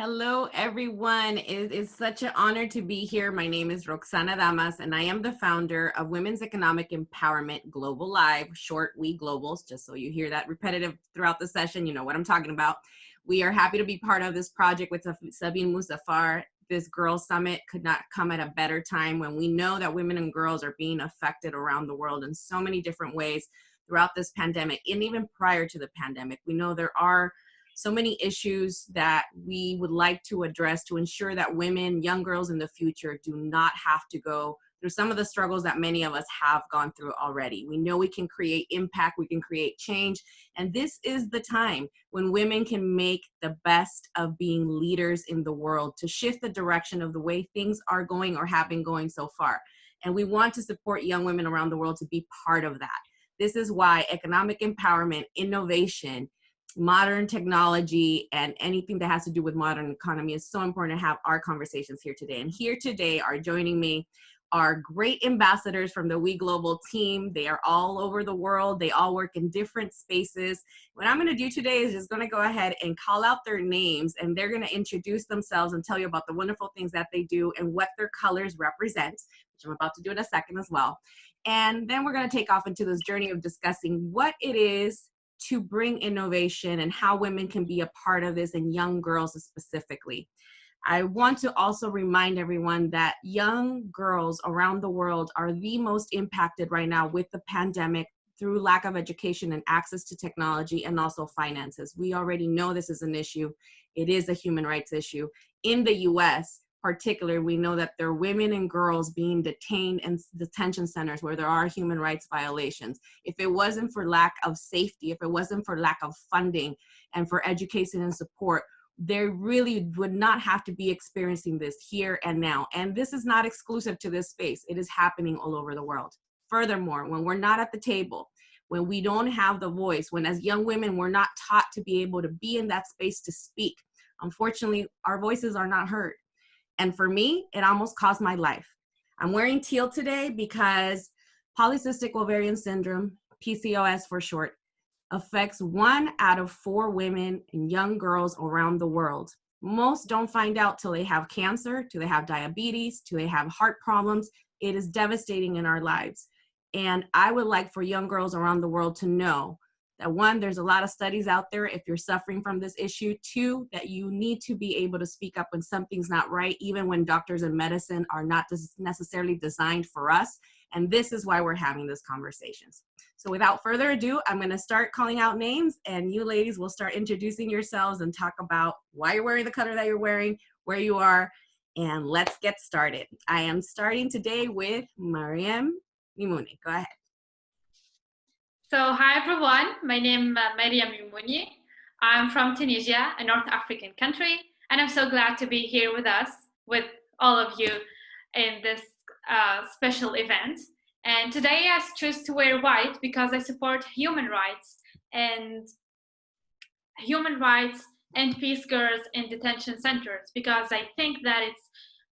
Hello, everyone. It is such an honor to be here. My name is Roxana Damas, and I am the founder of Women's Economic Empowerment Global Live, short We Globals, just so you hear that repetitive throughout the session, you know what I'm talking about. We are happy to be part of this project with Sabine Musafar. This Girls Summit could not come at a better time when we know that women and girls are being affected around the world in so many different ways throughout this pandemic, and even prior to the pandemic. We know there are so many issues that we would like to address to ensure that women, young girls in the future do not have to go through some of the struggles that many of us have gone through already. We know we can create impact, we can create change, and this is the time when women can make the best of being leaders in the world to shift the direction of the way things are going or have been going so far. And we want to support young women around the world to be part of that. This is why economic empowerment, innovation, modern technology, and anything that has to do with modern economy is so important to have our conversations here today. And here today are joining me are great ambassadors from the We Global team. They are all over the world. They all work in different spaces. What I'm going to do today is just going to go ahead and call out their names, and they're going to introduce themselves and tell you about the wonderful things that they do and what their colors represent, which I'm about to do in a second as well. And then we're going to take off into this journey of discussing what it is to bring innovation and how women can be a part of this, and young girls specifically. I want to also remind everyone that young girls around the world are the most impacted right now with the pandemic through lack of education and access to technology, and also finances. We already know this is an issue. It is a human rights issue. In the US, particularly, we know that there are women and girls being detained in detention centers where there are human rights violations. If it wasn't for lack of safety, if it wasn't for lack of funding and for education and support, they really would not have to be experiencing this here and now. And this is not exclusive to this space. It is happening all over the world. Furthermore, when we're not at the table, when we don't have the voice, when as young women, we're not taught to be able to be in that space to speak, unfortunately, our voices are not heard. And for me, it almost cost my life. I'm wearing teal today because polycystic ovarian syndrome, PCOS for short, affects 1 out of 4 women and young girls around the world. Most don't find out till they have cancer, till they have diabetes, till they have heart problems. It is devastating in our lives. And I would like for young girls around the world to know that 1, there's a lot of studies out there if you're suffering from this issue. 2, that you need to be able to speak up when something's not right, even when doctors and medicine are not necessarily designed for us. And this is why we're having these conversations. So without further ado, I'm going to start calling out names, and you ladies will start introducing yourselves and talk about why you're wearing the color that you're wearing, where you are, and let's get started. I am starting today with Mariam Mimouni. Go ahead. So hi everyone, my name is Mariam Mimouni. I'm from Tunisia, a North African country, and I'm so glad to be here with us, with all of you in this special event. And today I choose to wear white because I support human rights and peace girls in detention centers, because I think that it's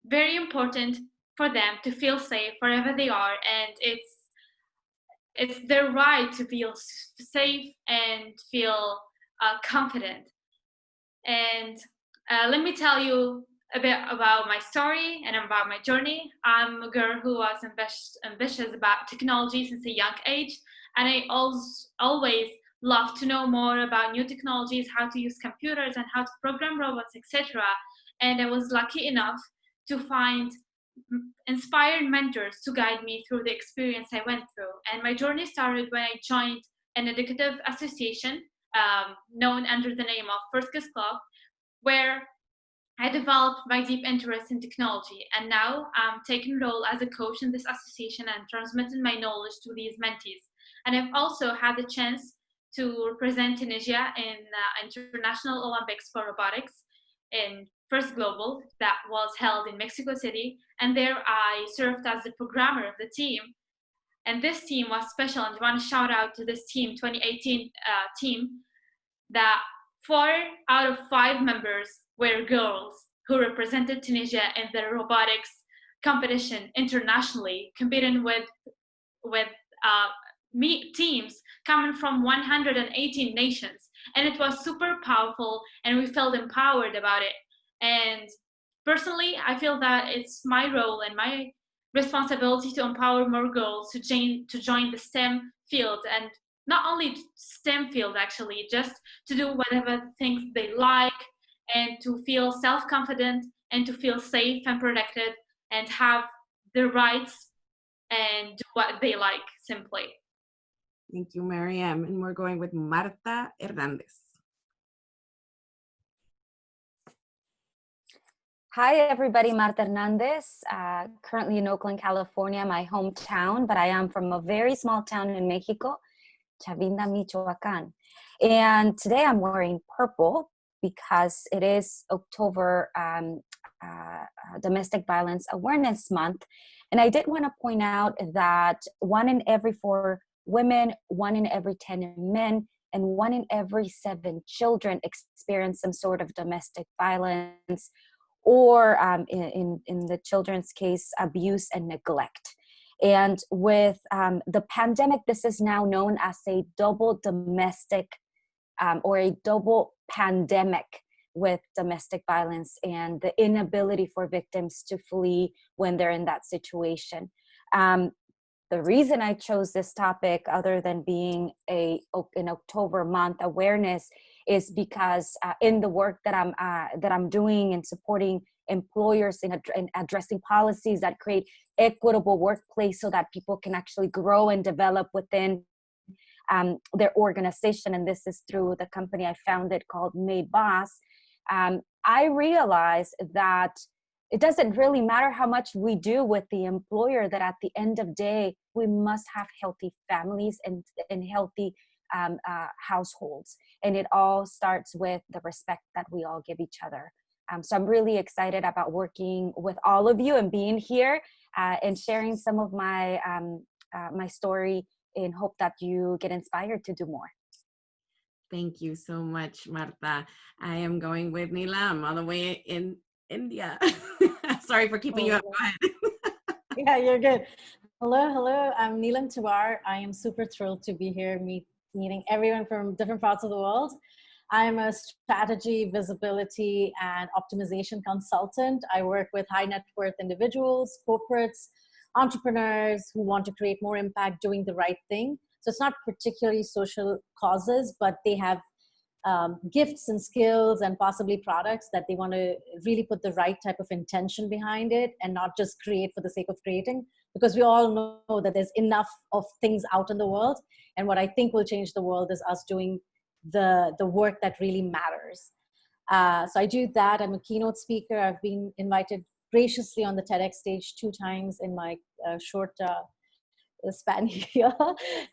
very important for them to feel safe wherever they are, and it's their right to feel safe and feel confident. And let me tell you a bit about my story and about my journey. I'm a girl who was ambitious about technology since a young age, and I always love to know more about new technologies, how to use computers and how to program robots, etc. And I was lucky enough to find inspired mentors to guide me through the experience I went through. And my journey started when I joined an educative association known under the name of First Kiss Club, where I developed my deep interest in technology. And now I'm taking role as a coach in this association and transmitting my knowledge to these mentees. And I've also had the chance to represent Tunisia in International Olympics for Robotics in First Global that was held in Mexico City. And there I served as the programmer of the team. And this team was special, and I want to shout out to this team, 2018 team, that 4 out of 5 members were girls who represented Tunisia in the robotics competition internationally, competing with teams coming from 118 nations. And it was super powerful, and we felt empowered about it. And personally, I feel that it's my role and my responsibility to empower more girls to join the STEM field, and not only STEM field actually, just to do whatever things they like, and to feel self-confident and to feel safe and protected and have their rights and do what they like simply. Thank you, Mariam. And we're going with Marta Hernandez. Hi, everybody. Marta Hernandez, currently in Oakland, California, my hometown, but I am from a very small town in Mexico, Chavinda, Michoacan. And today I'm wearing purple because it is October Domestic Violence Awareness Month. And I did want to point out that 1 in every 4 women, 1 in every 10 men, and 1 in every 7 children experience some sort of domestic violence, or in the children's case, abuse and neglect. And with the pandemic, this is now known as a double domestic or a double pandemic with domestic violence and the inability for victims to flee when they're in that situation. The reason I chose this topic, other than being an October month awareness, is because in the work that I'm doing and supporting employers in addressing policies that create equitable workplace so that people can actually grow and develop within their organization, and this is through the company I founded called Made Boss. I realized that it doesn't really matter how much we do with the employer, that at the end of the day, we must have healthy families and healthy households. And it all starts with the respect that we all give each other. So I'm really excited about working with all of you and being here and sharing some of my my story, in hope that you get inspired to do more. Thank you so much, Marta. I am going with Neelam all the way in India. Sorry for keeping you up. Go ahead. Yeah, you're good. Hello. I'm Neelam Tiwar. I am super thrilled to be here meeting everyone from different parts of the world. I'm a strategy, visibility, and optimization consultant. I work with high net worth individuals, corporates, entrepreneurs who want to create more impact doing the right thing. So it's not particularly social causes, but they have gifts and skills and possibly products that they want to really put the right type of intention behind it and not just create for the sake of creating, because we all know that there's enough of things out in the world. And what I think will change the world is us doing the work that really matters. So I do that. I'm a keynote speaker. I've been invited graciously on the TEDx stage 2 times in my short span here.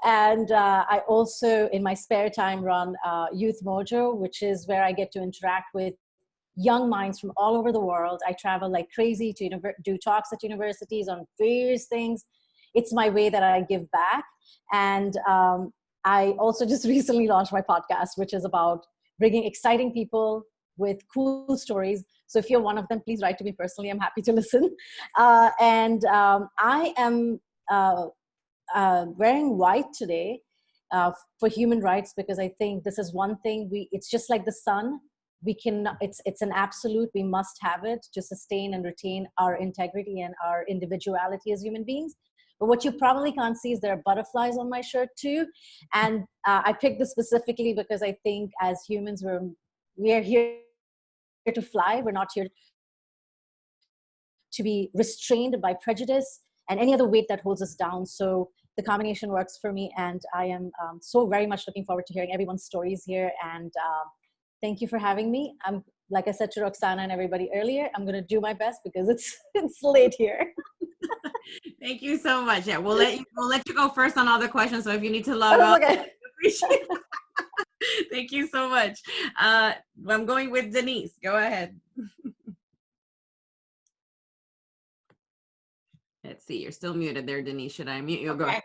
And I also, in my spare time, run Youth Mojo, which is where I get to interact with young minds from all over the world. I travel like crazy to do talks at universities on various things. It's my way that I give back. And I also just recently launched my podcast, which is about bringing exciting people with cool stories. So if you're one of them, please write to me personally. I'm happy to listen. I am wearing white today for human rights, because I think this is one thing it's just like the sun. It's an absolute, we must have it to sustain and retain our integrity and our individuality as human beings. But what you probably can't see is there are butterflies on my shirt too. And I picked this specifically because I think as humans, we're here to fly. We're not here to be restrained by prejudice and any other weight that holds us down. So the combination works for me. And I am so very much looking forward to hearing everyone's stories here. And thank you for having me. I'm, like I said to Roxana and everybody earlier, I'm going to do my best because it's late here. Thank you so much. Yeah, we'll let you go first on all the questions. So if you need to log off, Okay. appreciate it. Thank you so much. I'm going with Denise. Go ahead. Let's see. You're still muted there, Denise. Should I mute you? Go ahead.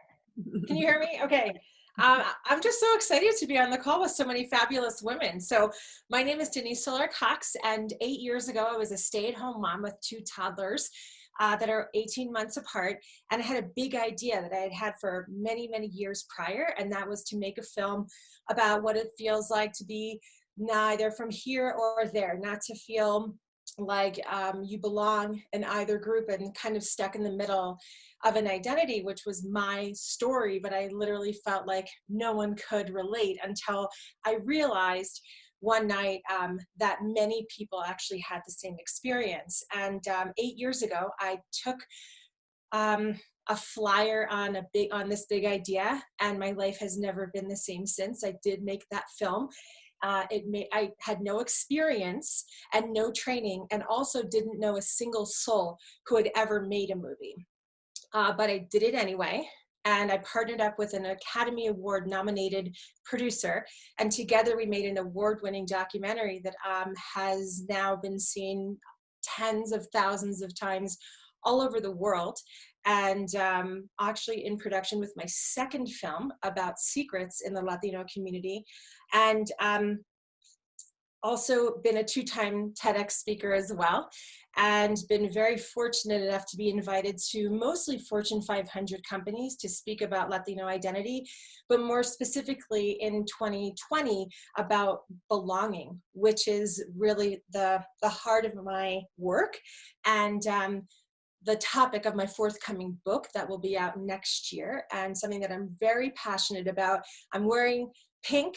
Can you hear me? Okay. I'm just so excited to be on the call with so many fabulous women. So my name is Denise Siller Cox, and 8 years ago, I was a stay-at-home mom with 2 toddlers that are 18 months apart. And I had a big idea that I had had for many, many years prior, and that was to make a film about what it feels like to be neither from here or there, not to feel like you belong in either group and kind of stuck in the middle of an identity, which was my story, but I literally felt like no one could relate until I realized one night that many people actually had the same experience. And 8 years ago, I took a flyer on this big idea, and my life has never been the same since. I did make that film. I had no experience and no training, and also didn't know a single soul who had ever made a movie. But I did it anyway. And I partnered up with an Academy Award nominated producer. And together we made an award-winning documentary that has now been seen tens of thousands of times all over the world. And actually in production with my second film about secrets in the Latino community. And also been a 2-time TEDx speaker as well, and been very fortunate enough to be invited to mostly Fortune 500 companies to speak about Latino identity, but more specifically in 2020 about belonging, which is really the heart of my work, and the topic of my forthcoming book that will be out next year, and something that I'm very passionate about. I'm wearing pink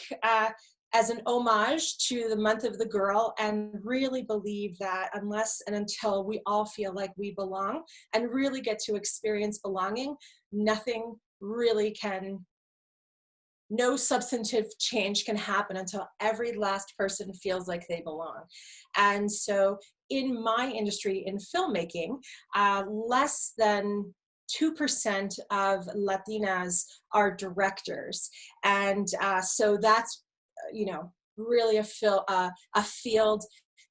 as an homage to the month of the girl, and really believe that unless and until we all feel like we belong and really get to experience belonging, nothing really can, no substantive change can happen until every last person feels like they belong. And so in my industry, in filmmaking, less than 2% of Latinas are directors. And so that's, really a field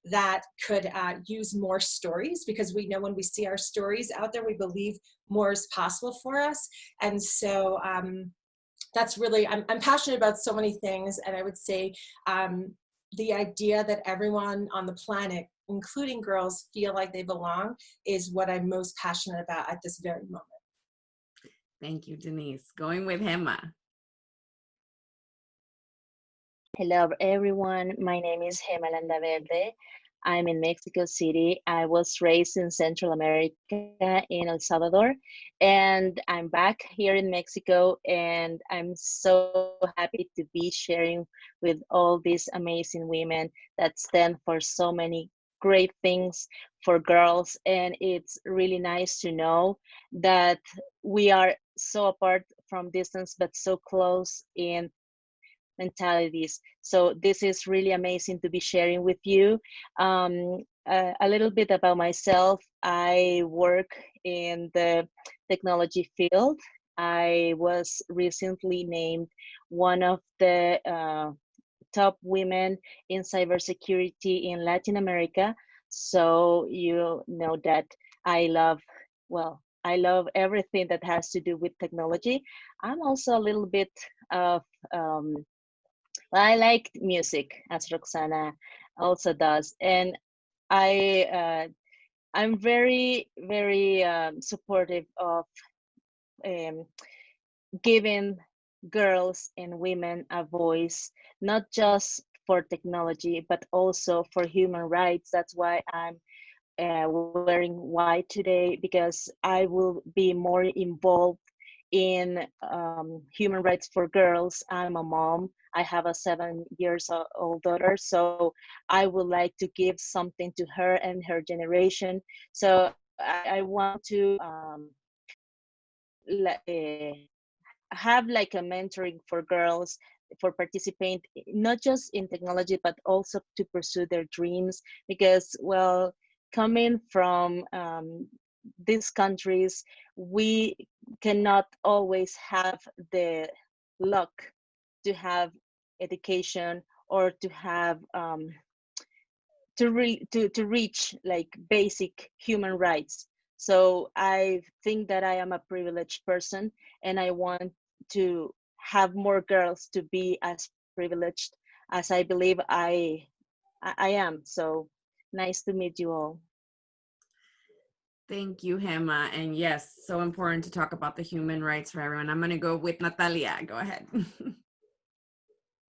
that could use more stories, because we know when we see our stories out there, we believe more is possible for us. And so that's really, I'm passionate about so many things. And I would say the idea that everyone on the planet, including girls, feel like they belong is what I'm most passionate about at this very moment. Thank you, Denise. Going with Gemma. Hello, everyone. My name is Gemma Verde. I'm in Mexico City. I was raised in Central America, in El Salvador, and I'm back here in Mexico, and I'm so happy to be sharing with all these amazing women that stand for so many great things for girls. And it's really nice to know that we are so apart from distance, but so close in mentalities. So this is really amazing to be sharing with you. A little bit about myself. I work in the technology field. I was recently named one of the top women in cybersecurity in Latin America. So you know that I love, I love everything that has to do with technology. I'm also a little bit of I like music, as Roxana also does, and I'm very supportive of um, giving girls and women a voice, not just for technology but also for human rights. That's why I'm wearing white today, because I will be more involved in human rights for girls. I'm a mom. I have a 7-year-old daughter, so I would like to give something to her and her generation. So I want to have like a mentoring for girls, for participate not just in technology but also to pursue their dreams, because coming from these countries, we cannot always have the luck to have education or to have to reach like basic human rights. So I think that I am a privileged person, and I want to have more girls to be as privileged as I believe I am. So nice to meet you all. Thank you, Gemma. And yes, so important to talk about the human rights for everyone. I'm going to go with Natalia. Go ahead.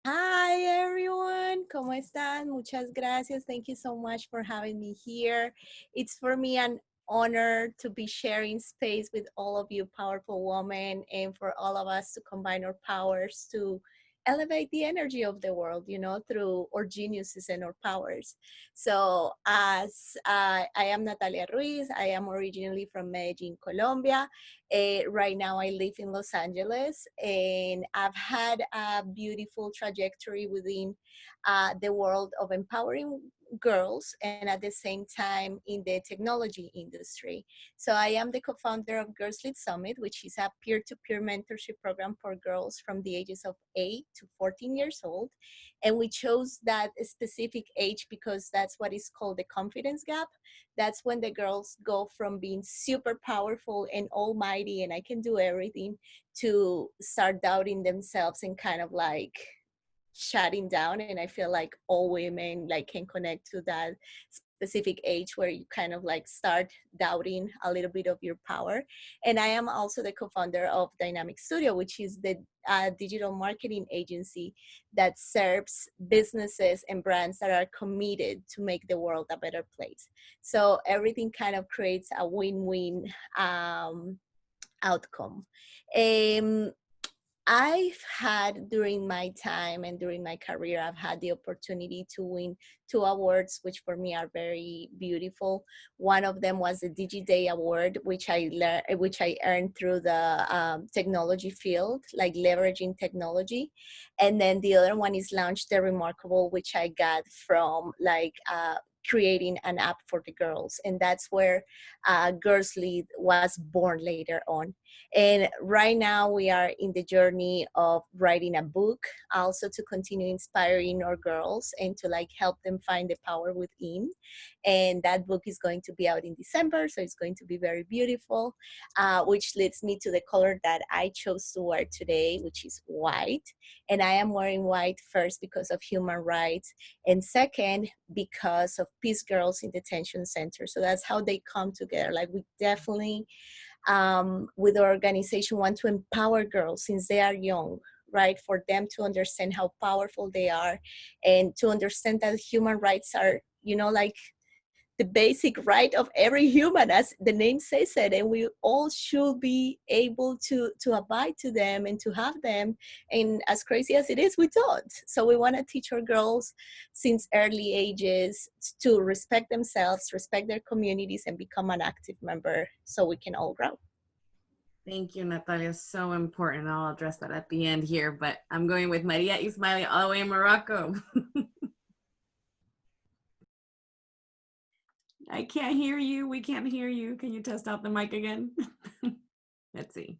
Hi everyone, ¿cómo están? Muchas gracias. Thank you so much for having me here. It's for me an honor to be sharing space with all of you powerful women and for all of us to combine our powers to elevate the energy of the world, you know, through our geniuses and our powers. So as I am Natalia Ruiz, I am originally from Medellin, Colombia. Right now, I live in Los Angeles, and I've had a beautiful trajectory within the world of empowering girls and at the same time in the technology industry. So I am the co-founder of Girls Lead Summit, which is a peer-to-peer mentorship program for girls from the ages of 8 to 14 years old. And we chose that specific age because that's what is called the confidence gap. That's when the girls go from being super powerful and almighty and I can do everything to start doubting themselves and kind of like shutting down. And I feel like all women like can connect to that specific age where you kind of like start doubting a little bit of your power. And I am also the co-founder of Dynamic Studio, which is the digital marketing agency that serves businesses and brands that are committed to make the world a better place. So everything kind of creates a win-win outcome. I've had during my time and during my career, I've had the opportunity to win 2 awards, which for me are very beautiful. One of them was the DigiDay Award, which I earned through the technology field, like leveraging technology. And then the other one is Launch the Remarkable, which I got from like creating an app for the girls. And that's where Girls Lead was born later on. And right now we are in the journey of writing a book, also to continue inspiring our girls and to like help them find the power within. And that book is going to be out in December, so it's going to be very beautiful, which leads me to the color that I chose to wear today, which is white. And I am wearing white first because of human rights, and second, because of Peace Girls in Detention Center. So that's how they come together. Like we definitely, with our organization, want to empower girls since they are young, right? For them to understand how powerful they are and to understand that human rights are, you know, like the basic right of every human, as the name says it, and we all should be able to abide to them and to have them. And as crazy as it is, we don't. So we want to teach our girls since early ages to respect themselves, respect their communities, and become an active member so we can all grow. Thank you, Natalia. So important. I'll address that at the end here, but I'm going with Maria Ismaili all the way in Morocco. I can't hear you. We can't hear you. Can you test out the mic again? Let's see.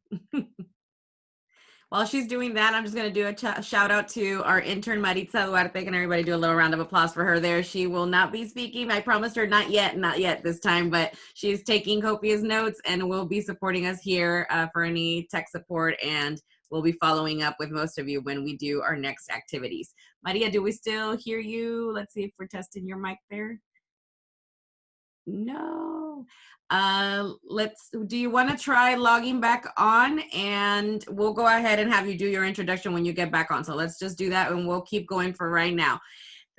While she's doing that, I'm just going to do a shout out to our intern, Maritza Duarte. Can everybody do a little round of applause for her there? She will not be speaking. I promised her not yet this time, but she's taking copious notes and will be supporting us here for any tech support. And we'll be following up with most of you when we do our next activities. Maria, do we still hear you? Let's see if we're testing your mic there. No. Do you want to try logging back on, and we'll go ahead and have you do your introduction when you get back on. So let's just do that and we'll keep going for right now.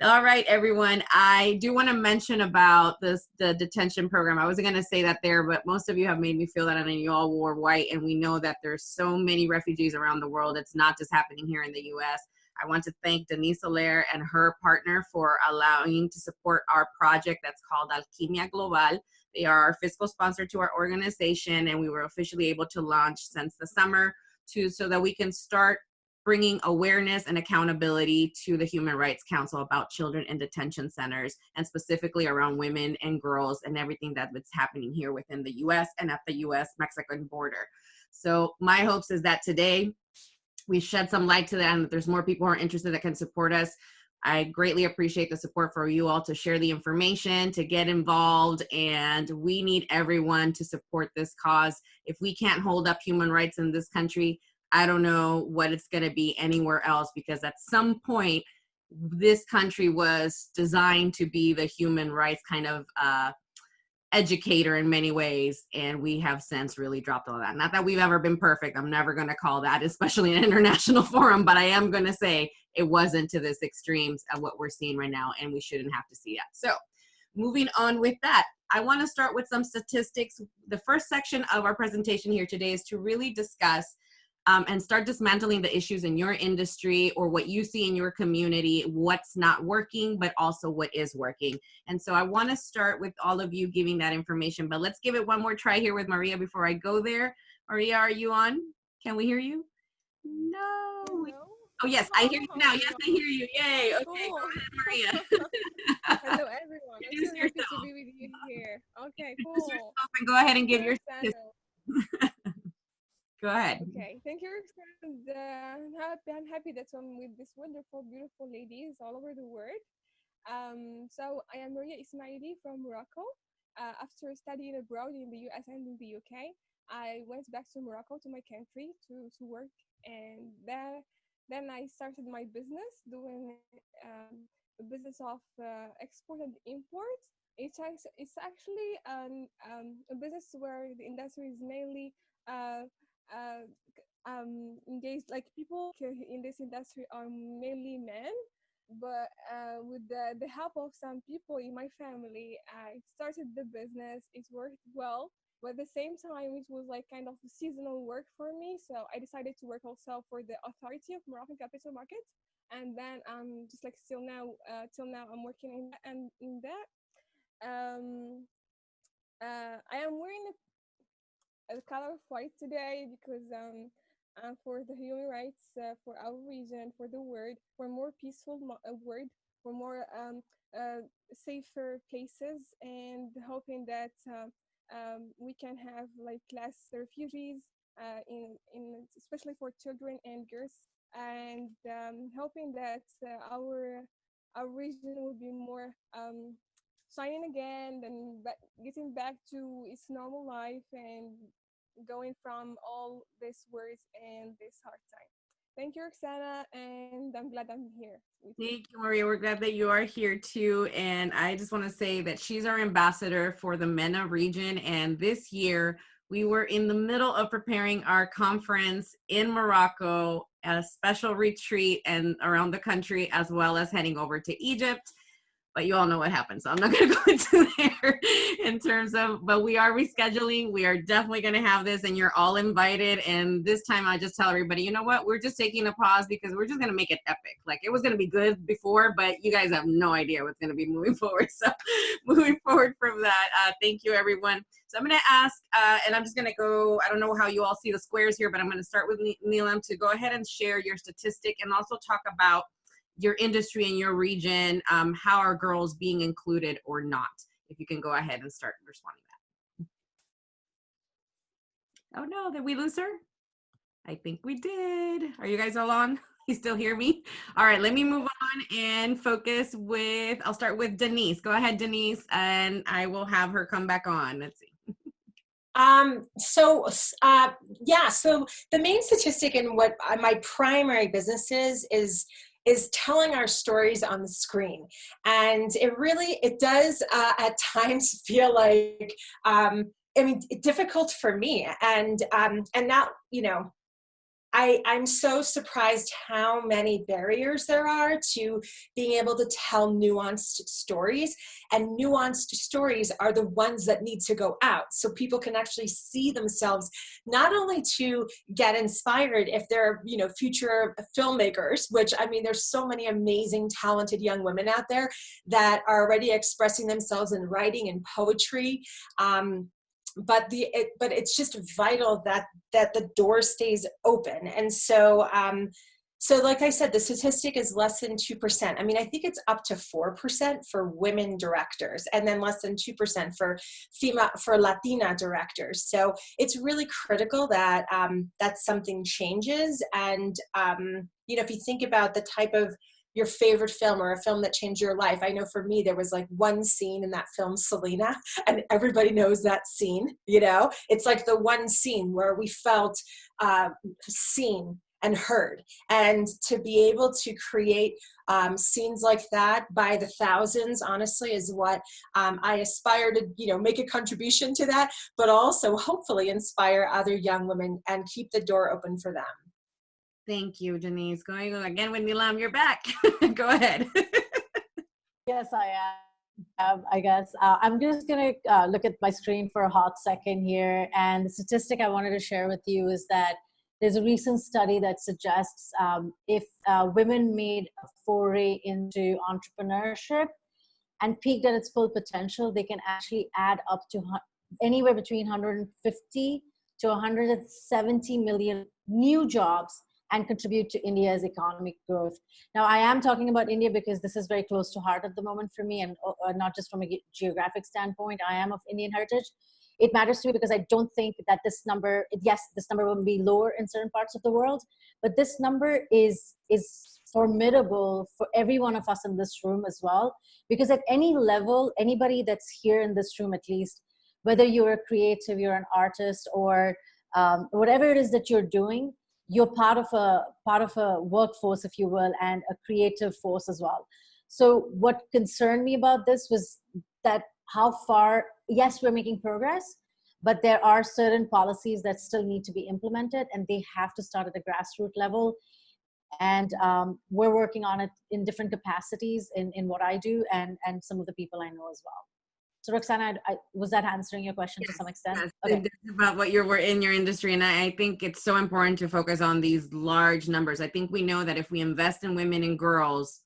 All right, everyone. I do want to mention about the detention program. I wasn't going to say that there, but most of you have made me feel that, and you all wore white, and we know that there's so many refugees around the world. It's not just happening here in the U.S. I want to thank Denise Siller and her partner for allowing to support our project that's called Alquimia Global. They are our fiscal sponsor to our organization, and we were officially able to launch since the summer so that we can start bringing awareness and accountability to the Human Rights Council about children in detention centers, and specifically around women and girls and everything that's happening here within the U.S. and at the U.S.-Mexican border. So my hopes is that today we shed some light to that, and that there's more people who are interested that can support us. I greatly appreciate the support for you all to share the information, to get involved, and we need everyone to support this cause. If we can't hold up human rights in this country, I don't know what it's going to be anywhere else, because at some point, this country was designed to be the human rights kind of educator in many ways, and we have since really dropped all that. Not that we've ever been perfect. I'm never going to call that, especially in an international forum, but I am going to say it wasn't to this extremes of what we're seeing right now, and we shouldn't have to see that. So moving on with that, I want to start with some statistics. The first section of our presentation here today is to really discuss and start dismantling the issues in your industry or what you see in your community, what's not working, but also what is working. And so I want to start with all of you giving that information, but let's give it one more try here with Maria before I go there. Maria, are you on? Can we hear you? No. Hello? Oh, yes, I hear you now. Yes, I hear you. Yay. Okay, Cool. go ahead, Maria. Hello, everyone. I'm Introduce so happy to yourself. be with you here. Okay, Introduce cool. yourself and go ahead and give your Roxana. statistics. Go ahead. Okay, thank you, Roxana. And, I'm happy that I'm with these wonderful, beautiful ladies all over the world. So I am Maria Ismaili from Morocco. After studying abroad in the US and in the UK, I went back to Morocco, to my country, to work, and then I started my business doing a business of export and import. It's actually a business where the industry is mainly uh, uh, engaged, like people in this industry are mainly men, but with the help of some people in my family, I started the business. It worked well, but at the same time it was like kind of seasonal work for me, so I decided to work also for the authority of Moroccan capital markets. And then just like still now till now I'm working in that, and in that um I am wearing a color of white today because for the human rights, for our region, for the world, for more peaceful world, for more safer places, and hoping that we can have like less refugees in especially for children and girls, and hoping that our region will be more shining again and getting back to its normal life and going from all this worries and this hard time. Thank you, Roxana, and I'm glad I'm here with you. Thank you, Maria. We're glad that you are here too. And I just want to say that she's our ambassador for the MENA region. And this year, we were in the middle of preparing our conference in Morocco, a special retreat and around the country, as well as heading over to Egypt. But you all know what happened, so I'm not going to go into there in terms of, but we are rescheduling. We are definitely going to have this, and you're all invited. And this time I just tell everybody, you know what, we're just taking a pause because we're just going to make it epic. Like, it was going to be good before, but you guys have no idea what's going to be moving forward. So moving forward from that, thank you, everyone. So I'm going to ask, and I'm just going to go, I don't know how you all see the squares here, but I'm going to start with Neelam to go ahead and share your statistic and also talk about your industry and your region, how are girls being included or not? If you can go ahead and start responding to that. Oh no, did we lose her? I think we did. Are you guys all on? You still hear me? All right, let me move on and focus with, I'll start with Denise. Go ahead, Denise, and I will have her come back on. Let's see. So the main statistic in what my primary business is telling our stories on the screen. And it does at times feel like, difficult for me. And now, I'm so surprised how many barriers there are to being able to tell nuanced stories, and nuanced stories are the ones that need to go out so people can actually see themselves, not only to get inspired if they're, future filmmakers, which there's so many amazing, talented young women out there that are already expressing themselves in writing and poetry. But it's just vital that the door stays open. And so like I said, the statistic is less than 2%. I think it's up to 4% for women directors, and then less than 2% for Latina directors. So it's really critical that that something changes. And if you think about the type of your favorite film or a film that changed your life. I know for me, there was like one scene in that film, Selena, and everybody knows that scene, It's like the one scene where we felt seen and heard. And to be able to create scenes like that by the thousands, honestly, is what I aspire to, make a contribution to that, but also hopefully inspire other young women and keep the door open for them. Thank you, Denise. Going again with Nilam, you're back. Go ahead. Yes, I am. I guess I'm just going to look at my screen for a hot second here. And the statistic I wanted to share with you is that there's a recent study that suggests if women made a foray into entrepreneurship and peaked at its full potential, they can actually add up to anywhere between 150 to 170 million new jobs and contribute to India's economic growth. Now, I am talking about India because this is very close to heart at the moment for me, and not just from a geographic standpoint. I am of Indian heritage. It matters to me because I don't think that this number, yes, this number will be lower in certain parts of the world, but this number is formidable for every one of us in this room as well. Because at any level, anybody that's here in this room, at least, whether you're a creative, you're an artist, or whatever it is that you're doing, you're part of a workforce, if you will, and a creative force as well. So what concerned me about this was that how far, yes, we're making progress, but there are certain policies that still need to be implemented, and they have to start at the grassroots level. And we're working on it in different capacities in what I do and some of the people I know as well. So Roxana, was that answering your question to some extent? Yes, Okay. it's about what we're in your industry. And I think it's so important to focus on these large numbers. I think we know that if we invest in women and girls,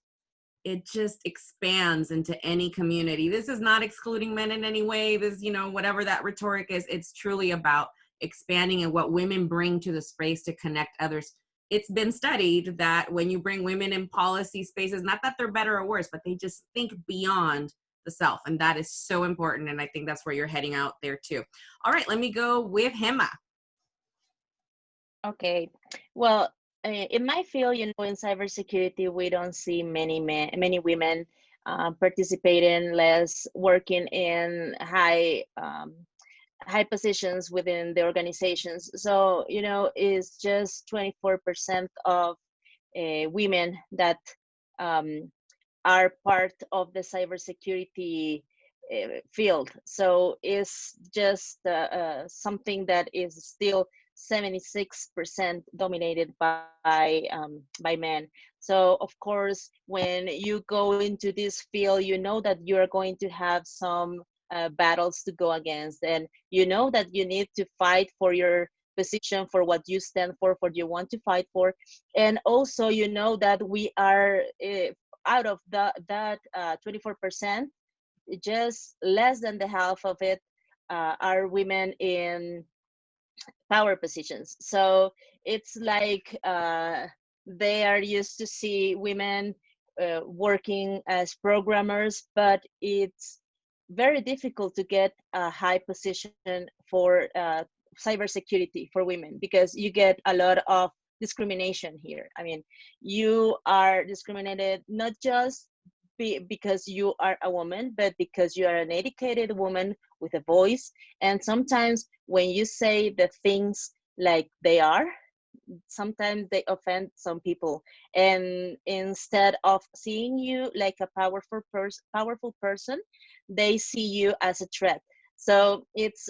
it just expands into any community. This is not excluding men in any way. This, whatever that rhetoric is, it's truly about expanding and what women bring to the space to connect others. It's been studied that when you bring women in policy spaces, not that they're better or worse, but they just think beyond the self. And that is so important. And I think that's where you're heading out there too. All right, let me go with Hema. Okay. Well, in my field, in cybersecurity, we don't see many women participating, less working in high positions within the organizations. So, it's just 24% of women that are part of the cybersecurity field. So it's just something that is still 76% dominated by men. So of course, when you go into this field, you know that you're going to have some battles to go against, and you know that you need to fight for your position, for what you stand for what you want to fight for. And also, you know that we are out of that 24%, just less than the half of it are women in power positions. So it's like they are used to see women working as programmers, but it's very difficult to get a high position for cybersecurity for women, because you get a lot of discrimination here. I mean, you are discriminated not just because you are a woman, but because you are an educated woman with a voice. And sometimes when you say the things like they are, sometimes they offend some people. And instead of seeing you like a powerful person, they see you as a threat. So it's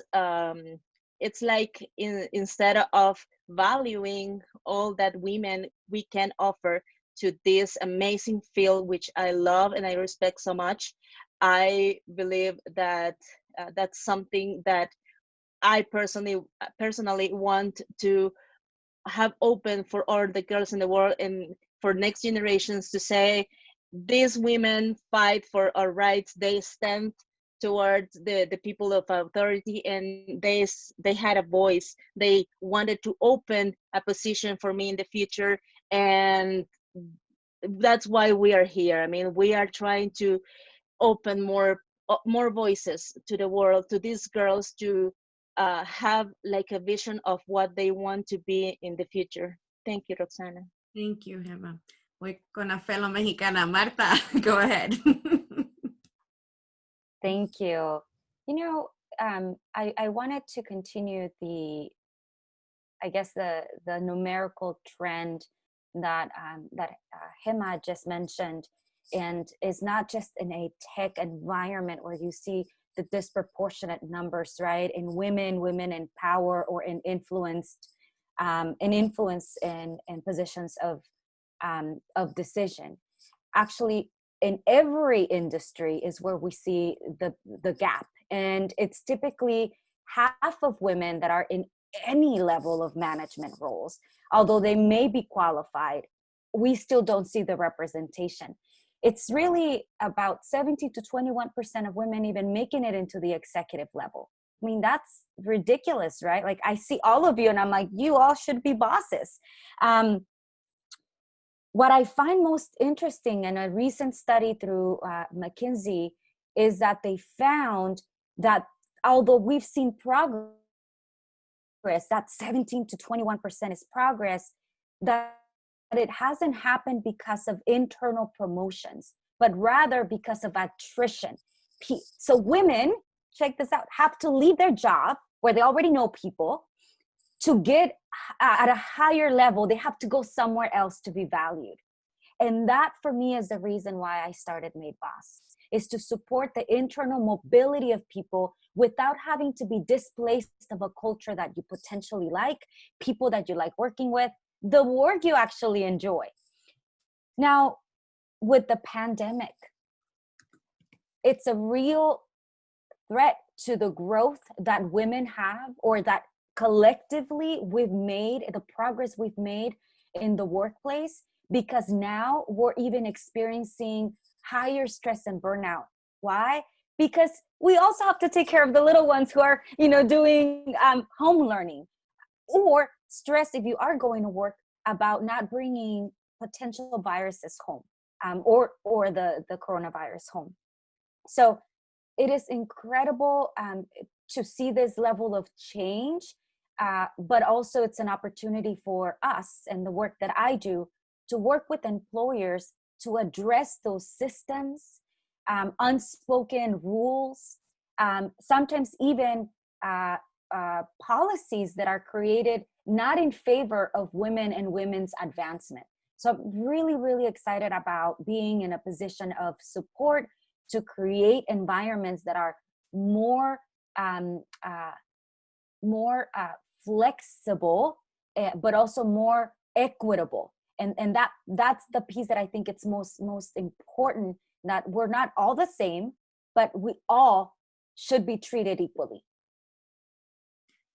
like instead of valuing all that we can offer to this amazing field, which I love and I respect so much, I believe that that's something that I personally want to have open for all the girls in the world, and for next generations to say, these women fight for our rights, they stand towards the people of authority, and they had a voice, they wanted to open a position for me in the future. And that's why we are here. I mean, we are trying to open more voices to the world, to these girls, to have like a vision of what they want to be in the future. Thank you, Roxana. Thank you, Hema. Voy con la fellow mexicana. Marta, go ahead. Thank you. I wanted to continue the numerical trend that Hema just mentioned, and is not just in a tech environment where you see the disproportionate numbers, right, in women in power or in influenced and influence and positions of decision. Actually, in every industry is where we see the gap. And it's typically half of women that are in any level of management roles. Although they may be qualified, we still don't see the representation. It's really about 17 to 21% of women even making it into the executive level. I mean, that's ridiculous, right? Like, I see all of you and I'm like, you all should be bosses. What I find most interesting in a recent study through McKinsey is that they found that although we've seen progress, that 17 to 21% is progress, that it hasn't happened because of internal promotions, but rather because of attrition. So women, check this out, have to leave their job where they already know people to get at a higher level. They have to go somewhere else to be valued. And that for me is the reason why I started Made Boss, is to support the internal mobility of people without having to be displaced of a culture that you potentially like, people that you like working with, the work you actually enjoy. Now, with the pandemic, it's a real threat to the growth that women have, or that collectively we've made, the progress we've made in the workplace, because now we're even experiencing higher stress and burnout. Why? Because we also have to take care of the little ones who are, doing home learning, or stress if you are going to work about not bringing potential viruses home, or the coronavirus home. So it is incredible to see this level of change, but also it's an opportunity for us and the work that I do to work with employers to address those systems, unspoken rules, sometimes even policies that are created not in favor of women and women's advancement. So I'm really, really excited about being in a position of support to create environments that are more flexible, but also more equitable. And that's the piece that I think it's most important, that we're not all the same, but we all should be treated equally.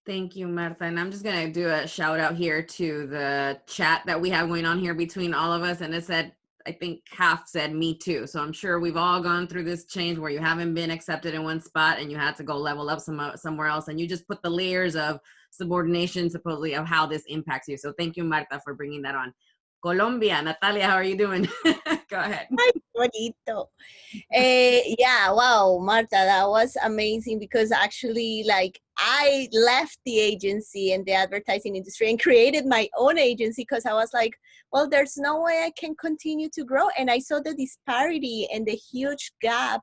Thank you, Martha. And I'm just going to do a shout out here to the chat that we have going on here between all of us. And it said, I think half said me too. So I'm sure we've all gone through this change where you haven't been accepted in one spot and you had to go level up somewhere else. And you just put the layers of subordination, supposedly, of how this impacts you. So thank you, Martha, for bringing that on. Colombia, Natalia, how are you doing? Go ahead. Ay, bonito. Yeah, wow, Marta, that was amazing, because actually, like, I left the agency and the advertising industry and created my own agency because I was like, well, there's no way I can continue to grow. And I saw the disparity and the huge gap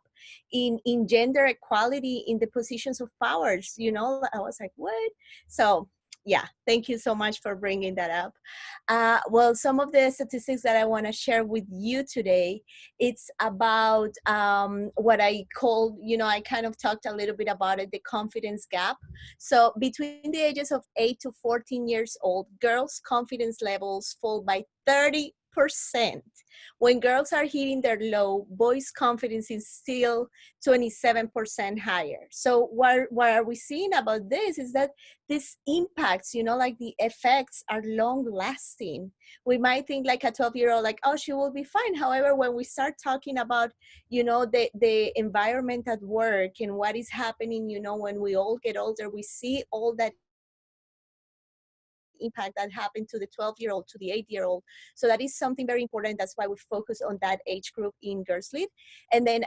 in gender equality in the positions of powers. I was like, what? So yeah, thank you so much for bringing that up. Well, some of the statistics that I want to share with you today, it's about what I call, I kind of talked a little bit about it, the confidence gap. So between the ages of 8 to 14 years old, girls' confidence levels fall by 30%. When girls are hitting their low, boys' confidence is still 27% higher. So what are we seeing about this is that these impacts, like the effects, are long lasting. We might think like a 12-year-old, like, oh, she will be fine. However, when we start talking about, the environment at work and what is happening, when we all get older, we see all that impact that happened to the 12-year-old, to the 8-year-old. So that is something very important. That's why we focus on that age group in Girls Lead. And then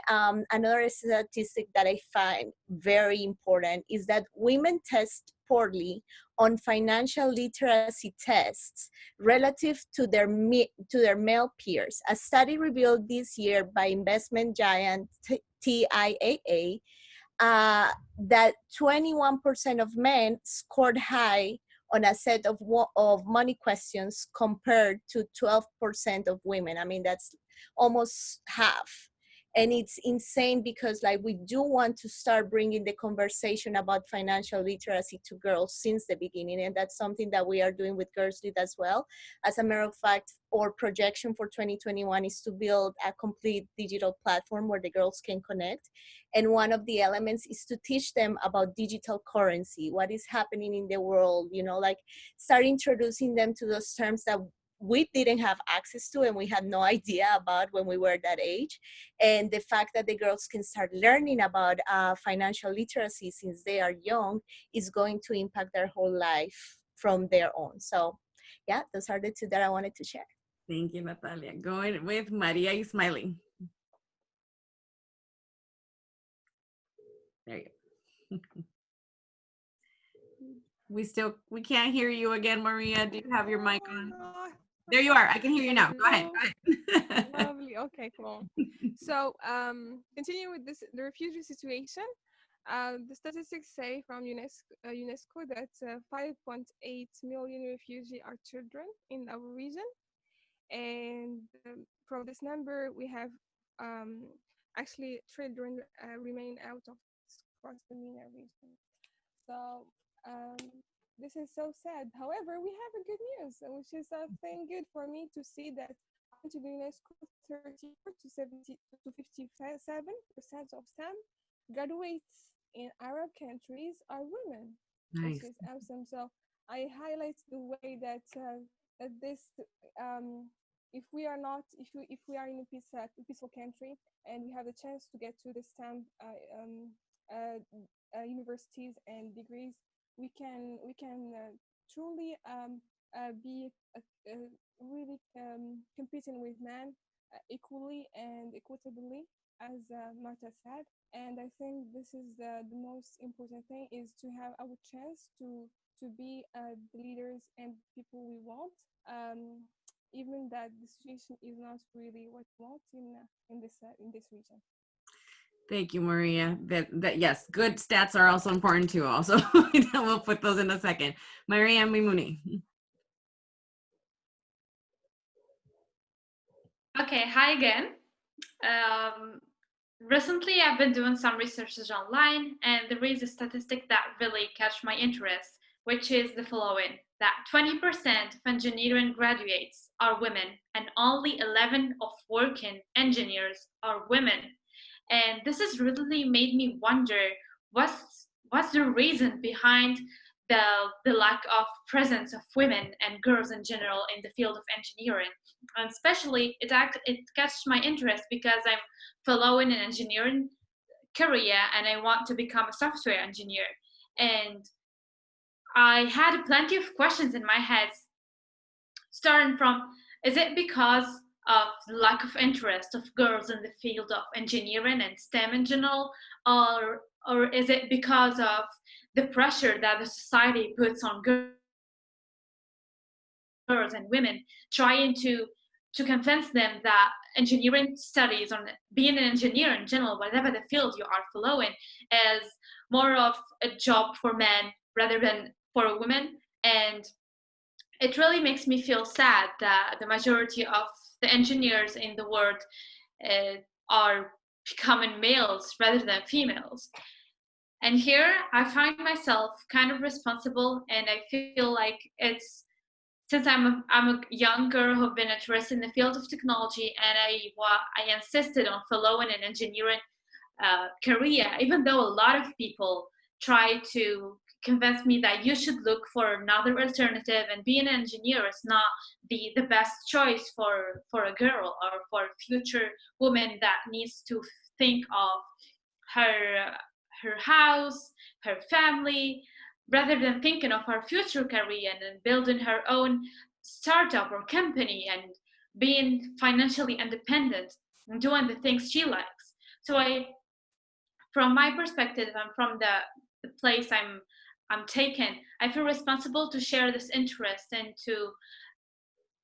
another statistic that I find very important is that women test poorly on financial literacy tests relative to their male peers. A study revealed this year by investment giant TIAA that 21% of men scored high on a set of money questions compared to 12% of women. I mean, that's almost half. And it's insane because like we do want to start bringing the conversation about financial literacy to girls since the beginning, and that's something that we are doing with Girls Lead as well. As a matter of fact, our projection for 2021 is to build a complete digital platform where the girls can connect, and one of the elements is to teach them about digital currency, what is happening in the world, you know, like start introducing them to those terms that we didn't have access to and we had no idea about when we were that age. And the fact that the girls can start learning about financial literacy since they are young is going to impact their whole life from their own. So yeah, those are the two that I wanted to share. Thank you, Natalia. Going with Maria Ismaili. There you go. We can't hear you again, Maria. Do you have your mic on? There you are. I can hear you now. Go ahead. Lovely. Okay, cool. So, continue with this, the refugee situation. The statistics say from UNESCO that 5.8 million refugees are children in our region. And from this number, we have actually children remain out of across the MENA region. So this is so sad. However, we have a good news, which is something good for me to see that according to the UNESCO, 34 to 70 to 57% of STEM graduates in Arab countries are women, Nice. which is awesome. So I highlight the way that that this if we are not if we are in a peaceful country and we have the chance to get to the STEM universities and degrees, we can truly be really competing with men equally and equitably, as Marta said. And I think this is the most important thing, is to have our chance to be the leaders and people we want, even that the situation is not really what we want in this region. Thank you, Maria. That yes, good stats are also important too. Also, we'll put those in a second. Maria Mimuni. Okay, hi again. Recently, I've been doing some researches online, and there is a statistic that really catch my interest, which is the following: that 20% of engineering graduates are women, and only 11 of working engineers are women. And this has really made me wonder what's the reason behind the lack of presence of women and girls in general in the field of engineering. And especially it catches my interest because I'm following an engineering career and I want to become a software engineer. And I had plenty of questions in my head, starting from, is it because of lack of interest of girls in the field of engineering and STEM in general, or is it because of the pressure that the society puts on girls and women, trying to convince them that engineering studies or being an engineer in general, whatever the field you are following, is more of a job for men rather than for women. And it really makes me feel sad that the majority of the engineers in the world are becoming males rather than females. And here I find myself kind of responsible, and I feel like it's, since I'm a young girl who've been interested in the field of technology, and I insisted on following an engineering career, even though a lot of people try to convince me that you should look for another alternative, and being an engineer is not the best choice for a girl or for a future woman that needs to think of her house, her family, rather than thinking of her future career and building her own startup or company and being financially independent and doing the things she likes. So from my perspective and from the place I'm taken, I feel responsible to share this interest and to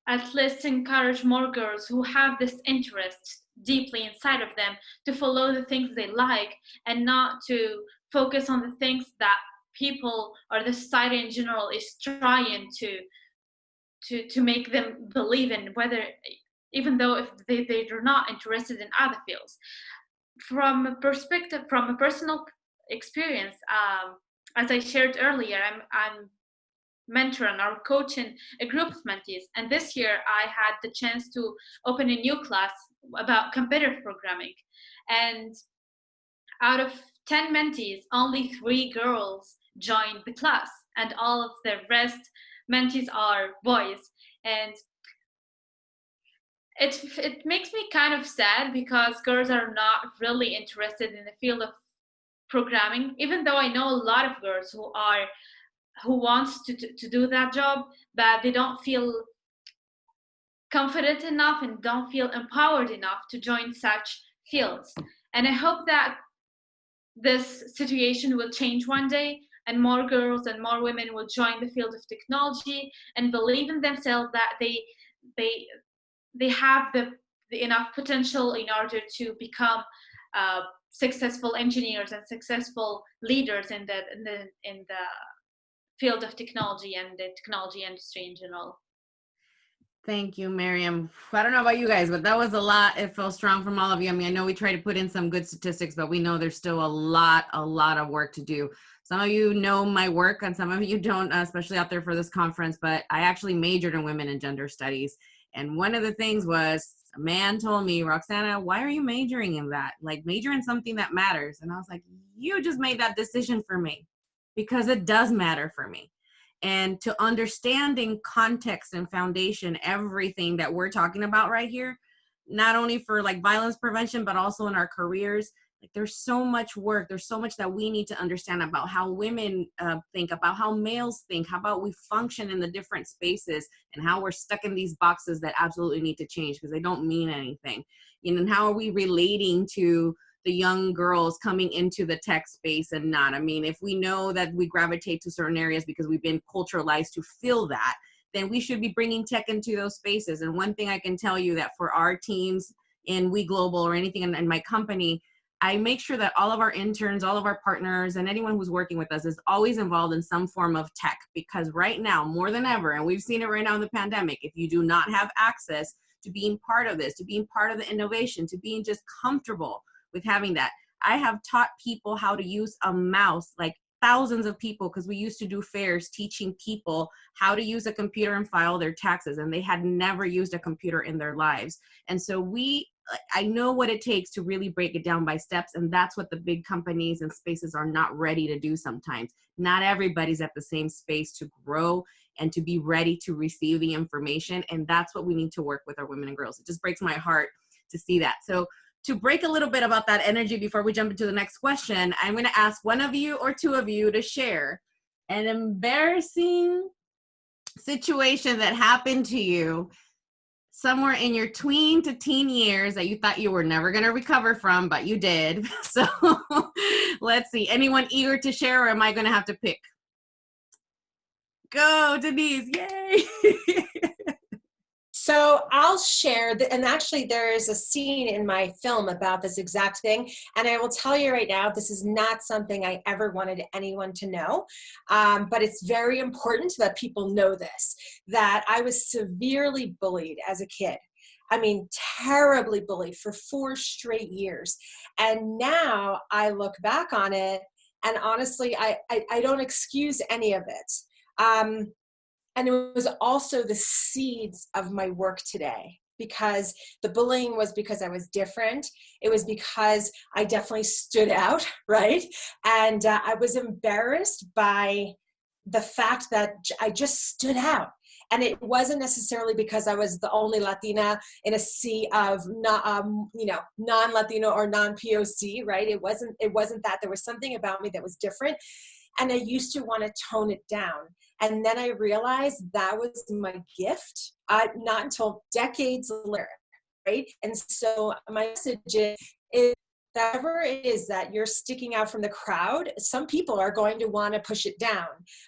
at least encourage more girls who have this interest deeply inside of them to follow the things they like and not to focus on the things that people or the society in general is trying to make them believe in, whether even though if they're not interested in other fields. from a perspective, from a personal experience, as I shared earlier, I'm mentoring or coaching a group of mentees, and this year I had the chance to open a new class about computer programming, and out of 10 mentees, only 3 girls joined the class, and all of the rest mentees are boys. And it makes me kind of sad because girls are not really interested in the field of programming, even though I know a lot of girls who wants to do that job, but they don't feel confident enough and don't feel empowered enough to join such fields. And I hope that this situation will change one day, and more girls and more women will join the field of technology and believe in themselves that they have the enough potential in order to become successful engineers and successful leaders in the field of technology and the technology industry in general. Thank you, Miriam. I don't know about you guys, but that was a lot. It felt strong from all of you. I mean, I know we try to put in some good statistics, but we know there's still a lot of work to do. Some of you know my work and some of you don't, especially out there for this conference, but I actually majored in women and gender studies. And one of the things was a man told me, Roxana, why are you majoring in that? Like, major in something that matters. And I was like, you just made that decision for me because it does matter for me. And to understanding context and foundation, everything that we're talking about right here, not only for like violence prevention, but also in our careers, like there's so much work. There's so much that we need to understand about how women think, about how males think, how about we function in the different spaces and how we're stuck in these boxes that absolutely need to change because they don't mean anything. You know, and how are we relating to the young girls coming into the tech space and not? I mean, if we know that we gravitate to certain areas because we've been culturalized to feel that, then we should be bringing tech into those spaces. And one thing I can tell you that for our teams in We Global or anything in my company, I make sure that all of our interns, all of our partners, and anyone who's working with us is always involved in some form of tech, because right now, more than ever, and we've seen it right now in the pandemic, if you do not have access to being part of this, to being part of the innovation, to being just comfortable with having that. I have taught people how to use a mouse, like thousands of people, because we used to do fairs teaching people how to use a computer and file their taxes, and they had never used a computer in their lives. And so I know what it takes to really break it down by steps, and that's what the big companies and spaces are not ready to do sometimes. Not everybody's at the same space to grow and to be ready to receive the information, and that's what we need to work with our women and girls. It just breaks my heart to see that. So to break a little bit about that energy before we jump into the next question, I'm going to ask one of you or two of you to share an embarrassing situation that happened to you somewhere in your tween to teen years that you thought you were never going to recover from, but you did. So let's see. Anyone eager to share, or am I going to have to pick? Go, Denise. Yay. So I'll share, and actually there is a scene in my film about this exact thing. And I will tell you right now, this is not something I ever wanted anyone to know, but it's very important that people know this, that I was severely bullied as a kid. I mean, terribly bullied for 4 straight years. And now I look back on it, and honestly, I don't excuse any of it. And it was also the seeds of my work today, because the bullying was because I was different. It was because I definitely stood out, right? And I was embarrassed by the fact that I just stood out. And it wasn't necessarily because I was the only Latina in a sea of non-Latino or non-POC, right? It wasn't that. There was something about me that was different. And I used to want to tone it down. And then I realized that was my gift, not until decades later, right? And so my message is that whatever it is that you're sticking out from the crowd, some people are going to want to push it down.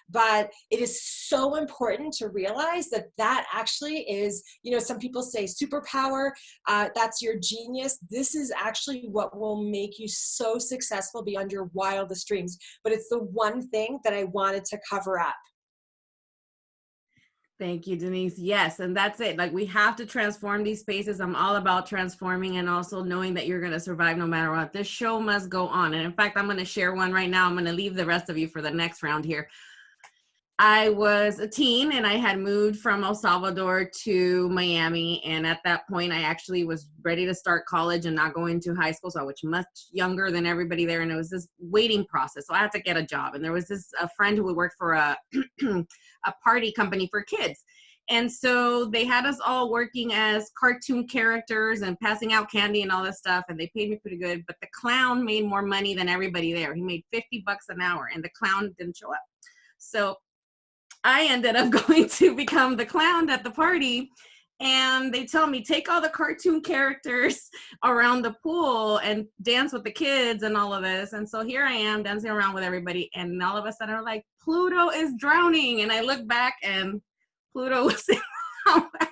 But it is so important to realize that that actually is, some people say superpower, that's your genius. This is actually what will make you so successful beyond your wildest dreams. But it's the one thing that I wanted to cover up. Thank you, Denise. Yes, and that's it. Like, we have to transform these spaces. I'm all about transforming and also knowing that you're going to survive no matter what. This show must go on. And in fact, I'm going to share one right now. I'm going to leave the rest of you for the next round here. I was a teen and I had moved from El Salvador to Miami. And at that point, I actually was ready to start college and not going to high school. So I was much younger than everybody there. And it was this waiting process. So I had to get a job. And there was a friend who would work for a party company for kids. And so they had us all working as cartoon characters and passing out candy and all this stuff. And they paid me pretty good. But the clown made more money than everybody there. He made $50 an hour and the clown didn't show up. So I ended up going to become the clown at the party, and they tell me, take all the cartoon characters around the pool and dance with the kids and all of this. And so here I am dancing around with everybody, and all of a sudden I'm like, Pluto is drowning. And I look back and Pluto was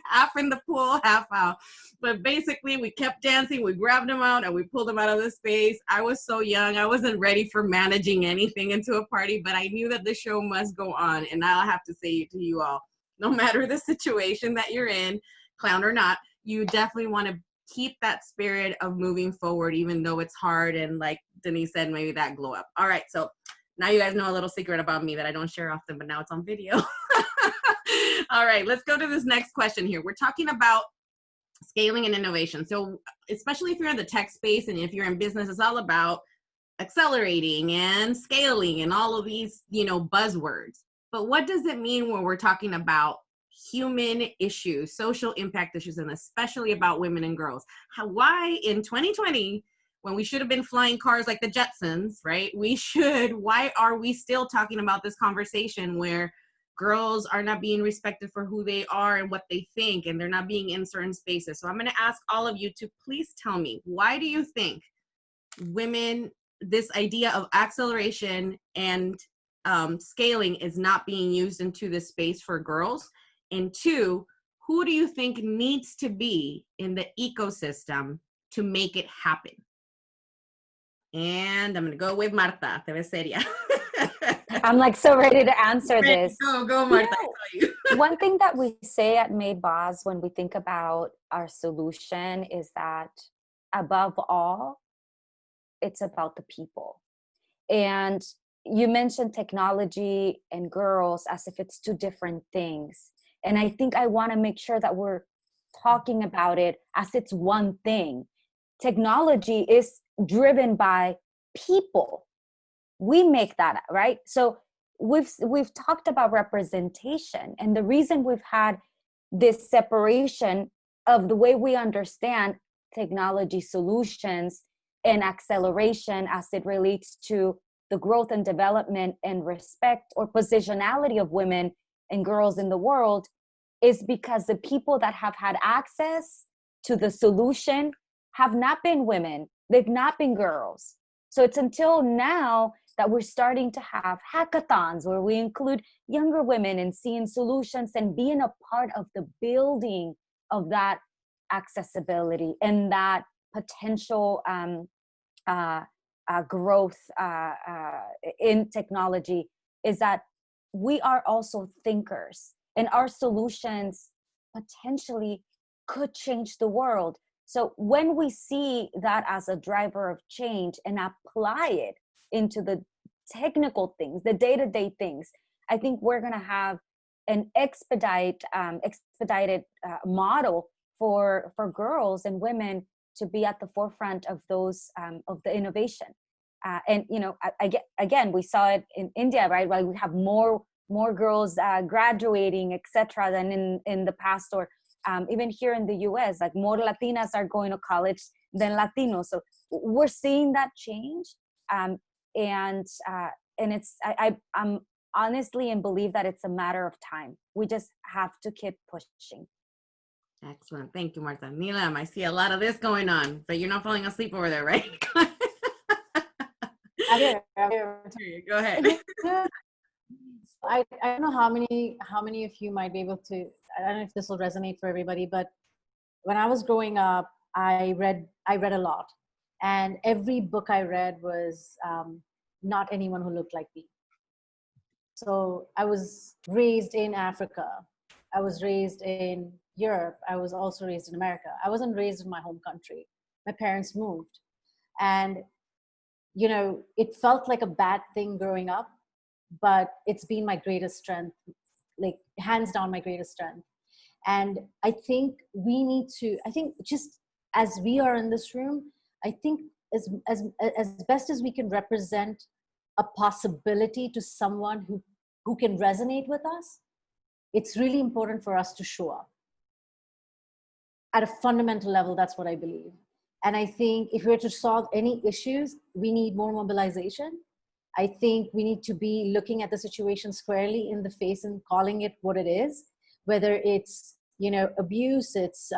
half in the pool, half out. But basically we kept dancing, we grabbed him out and we pulled him out of the space. I was so young, I wasn't ready for managing anything into a party, but I knew that the show must go on. And I'll have to say to you all, no matter the situation that you're in, clown or not, you definitely want to keep that spirit of moving forward, even though it's hard. And like Denise said, maybe that glow up. All right, so now you guys know a little secret about me that I don't share often, but now it's on video. All right, let's go to this next question here. We're talking about scaling and innovation. So especially if you're in the tech space and if you're in business, it's all about accelerating and scaling and all of these, buzzwords. But what does it mean when we're talking about human issues, social impact issues, and especially about women and girls? Why in 2020, when we should have been flying cars like the Jetsons, right? Why are we still talking about this conversation where girls are not being respected for who they are and what they think, and they're not being in certain spaces? So I'm going to ask all of you to please tell me, why do you think women, this idea of acceleration and scaling is not being used into this space for girls? And two, who do you think needs to be in the ecosystem to make it happen? And I'm going to go with Marta. Te ves seria. I'm like so ready to answer this. Go, Marta. I tell you. One thing that we say at Made Boss when we think about our solution is that above all, it's about the people. And you mentioned technology and girls as if it's two different things. And I think I want to make sure that we're talking about it as it's one thing. Technology is driven by people. We make that, right? So we've talked about representation, and the reason we've had this separation of the way we understand technology solutions and acceleration as it relates to the growth and development and respect or positionality of women and girls in the world is because the people that have had access to the solution have not been women. They've not been girls. So it's until now that we're starting to have hackathons where we include younger women and seeing solutions and being a part of the building of that accessibility and that potential growth in technology, is that we are also thinkers and our solutions potentially could change the world. So when we see that as a driver of change and apply it into the technical things, the day-to-day things, I think we're going to have an expedited model for girls and women to be at the forefront of those of the innovation. And again, we saw it in India, right? Like we have more girls graduating, etc., than in the past, or even here in the U.S., like more Latinas are going to college than Latinos. So we're seeing that change, and it's I'm honestly and believe that it's a matter of time. We just have to keep pushing. Excellent. Thank you, Martha. Nilam, I see a lot of this going on, but you're not falling asleep over there, right? I'm here. Go ahead. I don't know how many of you might be able to, I don't know if this will resonate for everybody, but when I was growing up, I read a lot, and every book I read was not anyone who looked like me. So I was raised in Africa, I was raised in Europe. I was also raised in America. I wasn't raised in my home country. My parents moved. And, you know, it felt like a bad thing growing up, but it's been my greatest strength, like hands down my greatest strength. And I think we need to, I think just as we are in this room, I think as best as we can represent a possibility to someone who can resonate with us, it's really important for us to show up. At a fundamental level, that's what I believe. And I think if we're to solve any issues, we need more mobilization. I think we need to be looking at the situation squarely in the face and calling it what it is, whether it's, you know, abuse, it's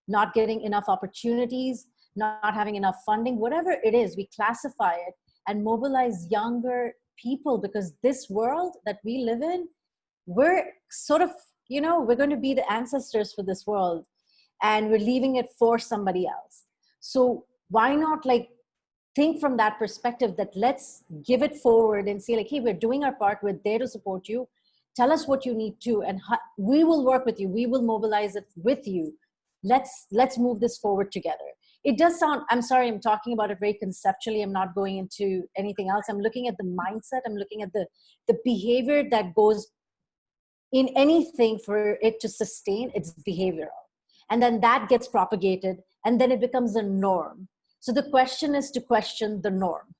not getting enough opportunities, not having enough funding, whatever it is, we classify it and mobilize younger people, because this world that we live in, we're sort of, you know, we're going to be the ancestors for this world and we're leaving it for somebody else. So why not like think from that perspective that let's give it forward and say like, hey, we're doing our part, we're there to support you, tell us what you need to, and we will work with you, we will mobilize it with you. Let's move this forward together. It does sound, I'm sorry, I'm talking about it very conceptually, I'm not going into anything else. I'm looking at the mindset, I'm looking at the behavior that goes in anything for it to sustain. It's behavioral, and then that gets propagated, and then it becomes a norm. So the question is to question the norm.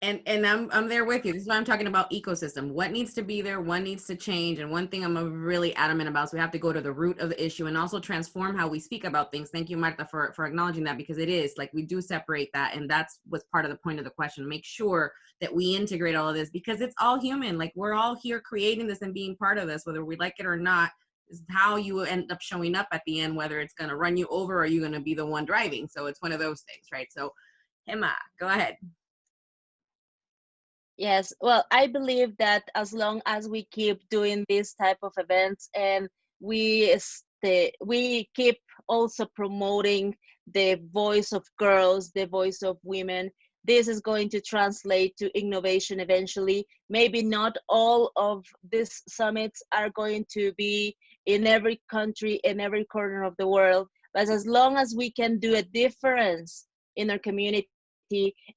And I'm there with you. This is why I'm talking about ecosystem. What needs to be there? What needs to change? And one thing I'm really adamant about is we have to go to the root of the issue and also transform how we speak about things. Thank you, Marta, for acknowledging that, because it is like we do separate that, and that's what's part of the point of the question. Make sure that we integrate all of this, because it's all human. Like we're all here creating this and being part of this, whether we like it or not. Is how you end up showing up at the end, whether it's going to run you over or you're going to be the one driving. So it's one of those things, right? So Emma, go ahead. Yes, well, I believe that as long as we keep doing these type of events and we keep also promoting the voice of girls, the voice of women, this is going to translate to innovation eventually. Maybe not all of these summits are going to be in every country, in every corner of the world, but as long as we can do a difference in our community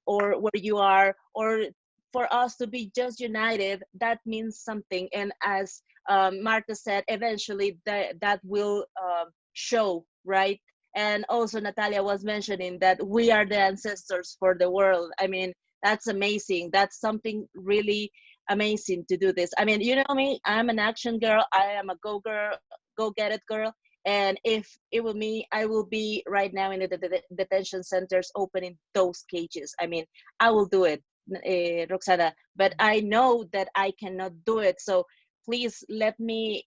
or where you are, or for us to be just united, that means something. And as Marta said, eventually that will show, right? And also Natalia was mentioning that we are the ancestors for the world. I mean, that's amazing. That's something really amazing to do this. I mean, you know me, I'm an action girl. I am a go girl, go get it girl. And if it were me, I will be right now in the detention centers opening those cages. I mean, I will do it. Roxana, but I know that I cannot do it. So please let me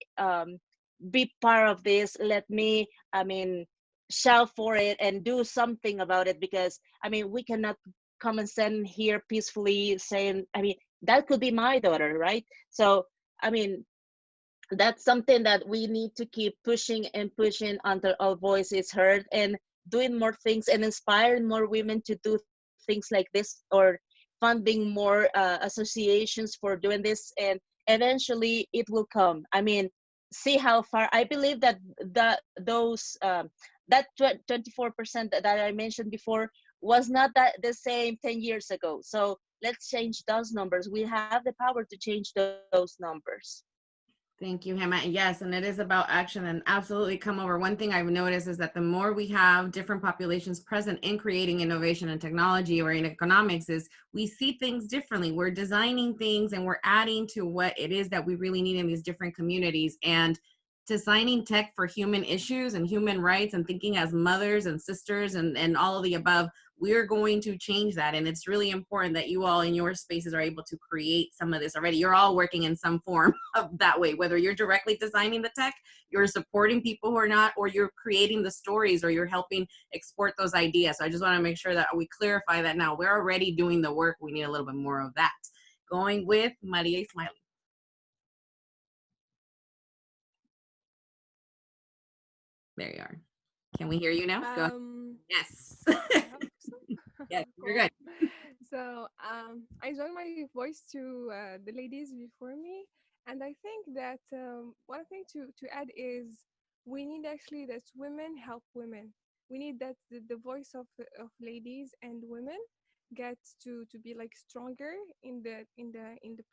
be part of this. Let me, I mean, shout for it and do something about it, because I mean, we cannot come and stand here peacefully saying, I mean, that could be my daughter, right? So, I mean, that's something that we need to keep pushing and pushing until our voice is heard, and doing more things and inspiring more women to do things like this, or funding more associations for doing this, and eventually it will come. I mean, see how far. I believe that that 24% that I mentioned before was not that the same 10 years ago. So let's change those numbers. We have the power to change those numbers. Thank you, Hema. Yes, and it is about action, and absolutely come over. One thing I've noticed is that the more we have different populations present in creating innovation and technology or in economics, is we see things differently. We're designing things and we're adding to what it is that we really need in these different communities. And designing tech for human issues and human rights and thinking as mothers and sisters and all of the above, we're going to change that. And it's really important that you all in your spaces are able to create some of this already. You're all working in some form of that way, whether you're directly designing the tech, you're supporting people who are not, or you're creating the stories, or you're helping export those ideas. So I just want to make sure that we clarify that now. We're already doing the work. We need a little bit more of that. Going with Maria Ismaili. There you are. Can we hear you now? Go ahead. Yes. Yes, you're good. So I joined my voice to the ladies before me, And I think that one thing to add is we need actually that women help women. We need that the voice of ladies and women gets to be like stronger in the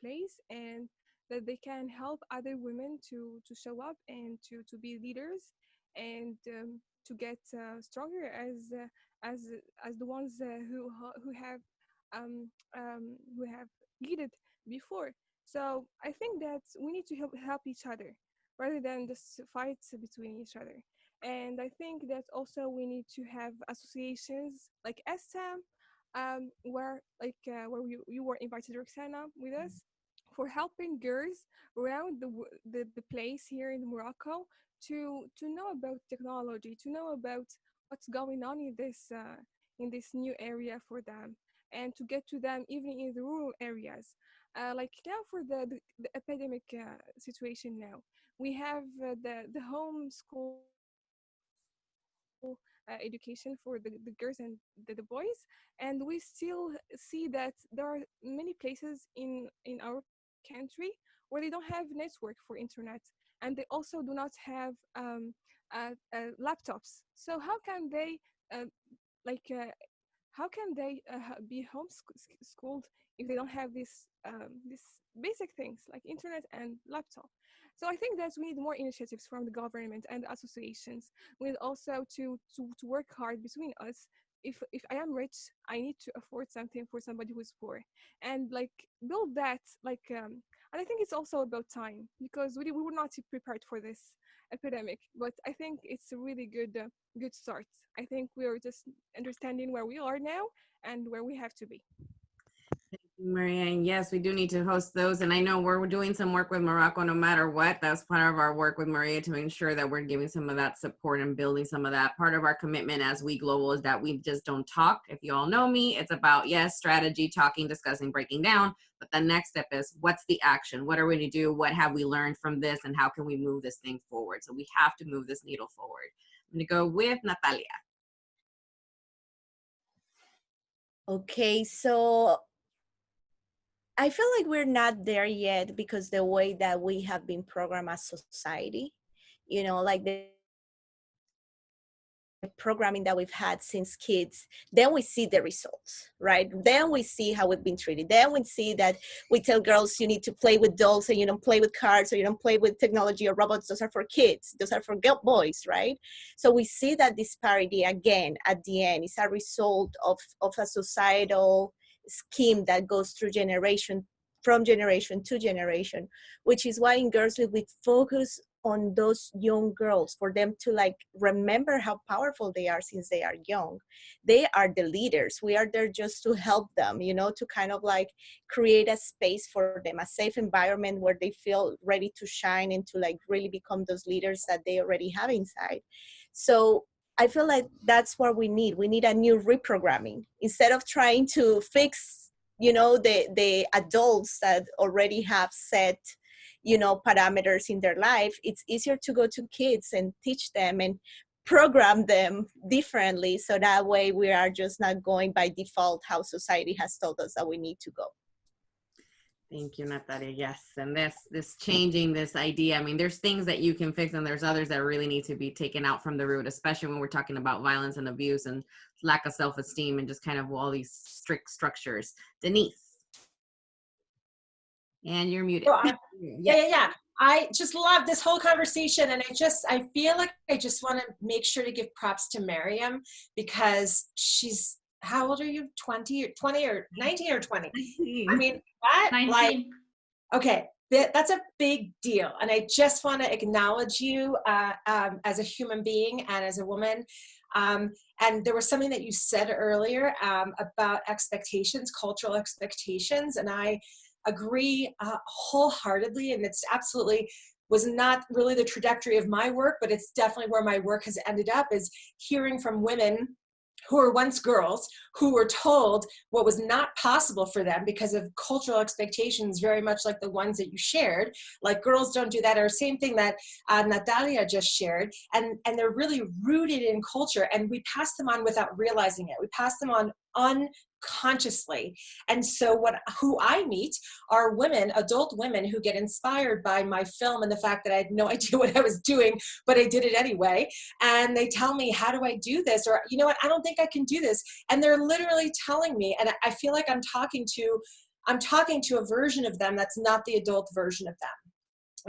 place, and that they can help other women to show up and to be leaders, and to get stronger as as the ones who have leaded before. So I think that we need to help each other rather than just fights between each other. And I think that also we need to have associations like SM, where you were invited, Roxana, with us for helping girls around the place here in Morocco to know about technology, to know about what's going on in this new area for them, and to get to them even in the rural areas. Like now for the epidemic situation now, we have the home school education for the girls and the boys, and we still see that there are many places in our country where they don't have network for internet, and they also do not have laptops. So uh, like uh, how can they be homeschooled if they don't have this basic things like internet and laptop? So I think that we need more initiatives from the government and associations. We need also to work hard between us. If I am rich, I need to afford something for somebody who is poor, and like build that and I think it's also about time, because we were not prepared for this epidemic, but I think it's a really good start. I think we are just understanding where we are now and where we have to be. Maria, and yes, we do need to host those. And I know we're doing some work with Morocco no matter what. That's part of our work with Maria to ensure that we're giving some of that support and building some of that. Part of our commitment as We Global is that we just don't talk. If you all know me, it's about, yes, strategy, talking, discussing, breaking down. But the next step is, what's the action? What are we going to do? What have we learned from this? And how can we move this thing forward? So we have to move this needle forward. I'm going to go with Natalia. Okay, so I feel like we're not there yet because the way that we have been programmed as society, like the programming that we've had since kids, then we see the results, right? Then we see how we've been treated. Then we see that we tell girls you need to play with dolls and you don't play with cards, or you don't play with technology or robots. Those are for kids. Those are for boys, right? So we see that disparity again at the end. It's a result of a societal scheme that goes through from generation to generation, which is why in Girls we focus on those young girls, for them to like remember how powerful they are since they are young. They are the leaders. We are there just to help them, to kind of like create a space for them, a safe environment where they feel ready to shine and to like really become those leaders that they already have inside. So I feel like that's what we need. We need a new reprogramming. Instead of trying to fix, the adults that already have set, parameters in their life, it's easier to go to kids and teach them and program them differently. So that way we are just not going by default how society has told us that we need to go. Thank you, Natalia. Yes, and this changing this idea. I mean, there's things that you can fix, and there's others that really need to be taken out from the root, especially when we're talking about violence and abuse and lack of self-esteem and just kind of all these strict structures. Denise, and you're muted. Yeah. I just love this whole conversation, and I feel like I just want to make sure to give props to Miriam, because she's, how old are you? 20 or 19 or 20? I mean, that 19. like, okay, that's a big deal. And I just want to acknowledge you as a human being and as a woman. And there was something that you said earlier about expectations, cultural expectations. And I agree wholeheartedly. And it's absolutely was not really the trajectory of my work, but it's definitely where my work has ended up, is hearing from women who were once girls, who were told what was not possible for them because of cultural expectations, very much like the ones that you shared, like girls don't do that, or same thing that Natalia just shared, and they're really rooted in culture, and we pass them on without realizing it. We pass them on consciously. And so who I meet are women, adult women, who get inspired by my film and the fact that I had no idea what I was doing, but I did it anyway. And they tell me, how do I do this? Or, you know what, I don't think I can do this. And they're literally telling me, and I feel like I'm talking to a version of them that's not the adult version of them,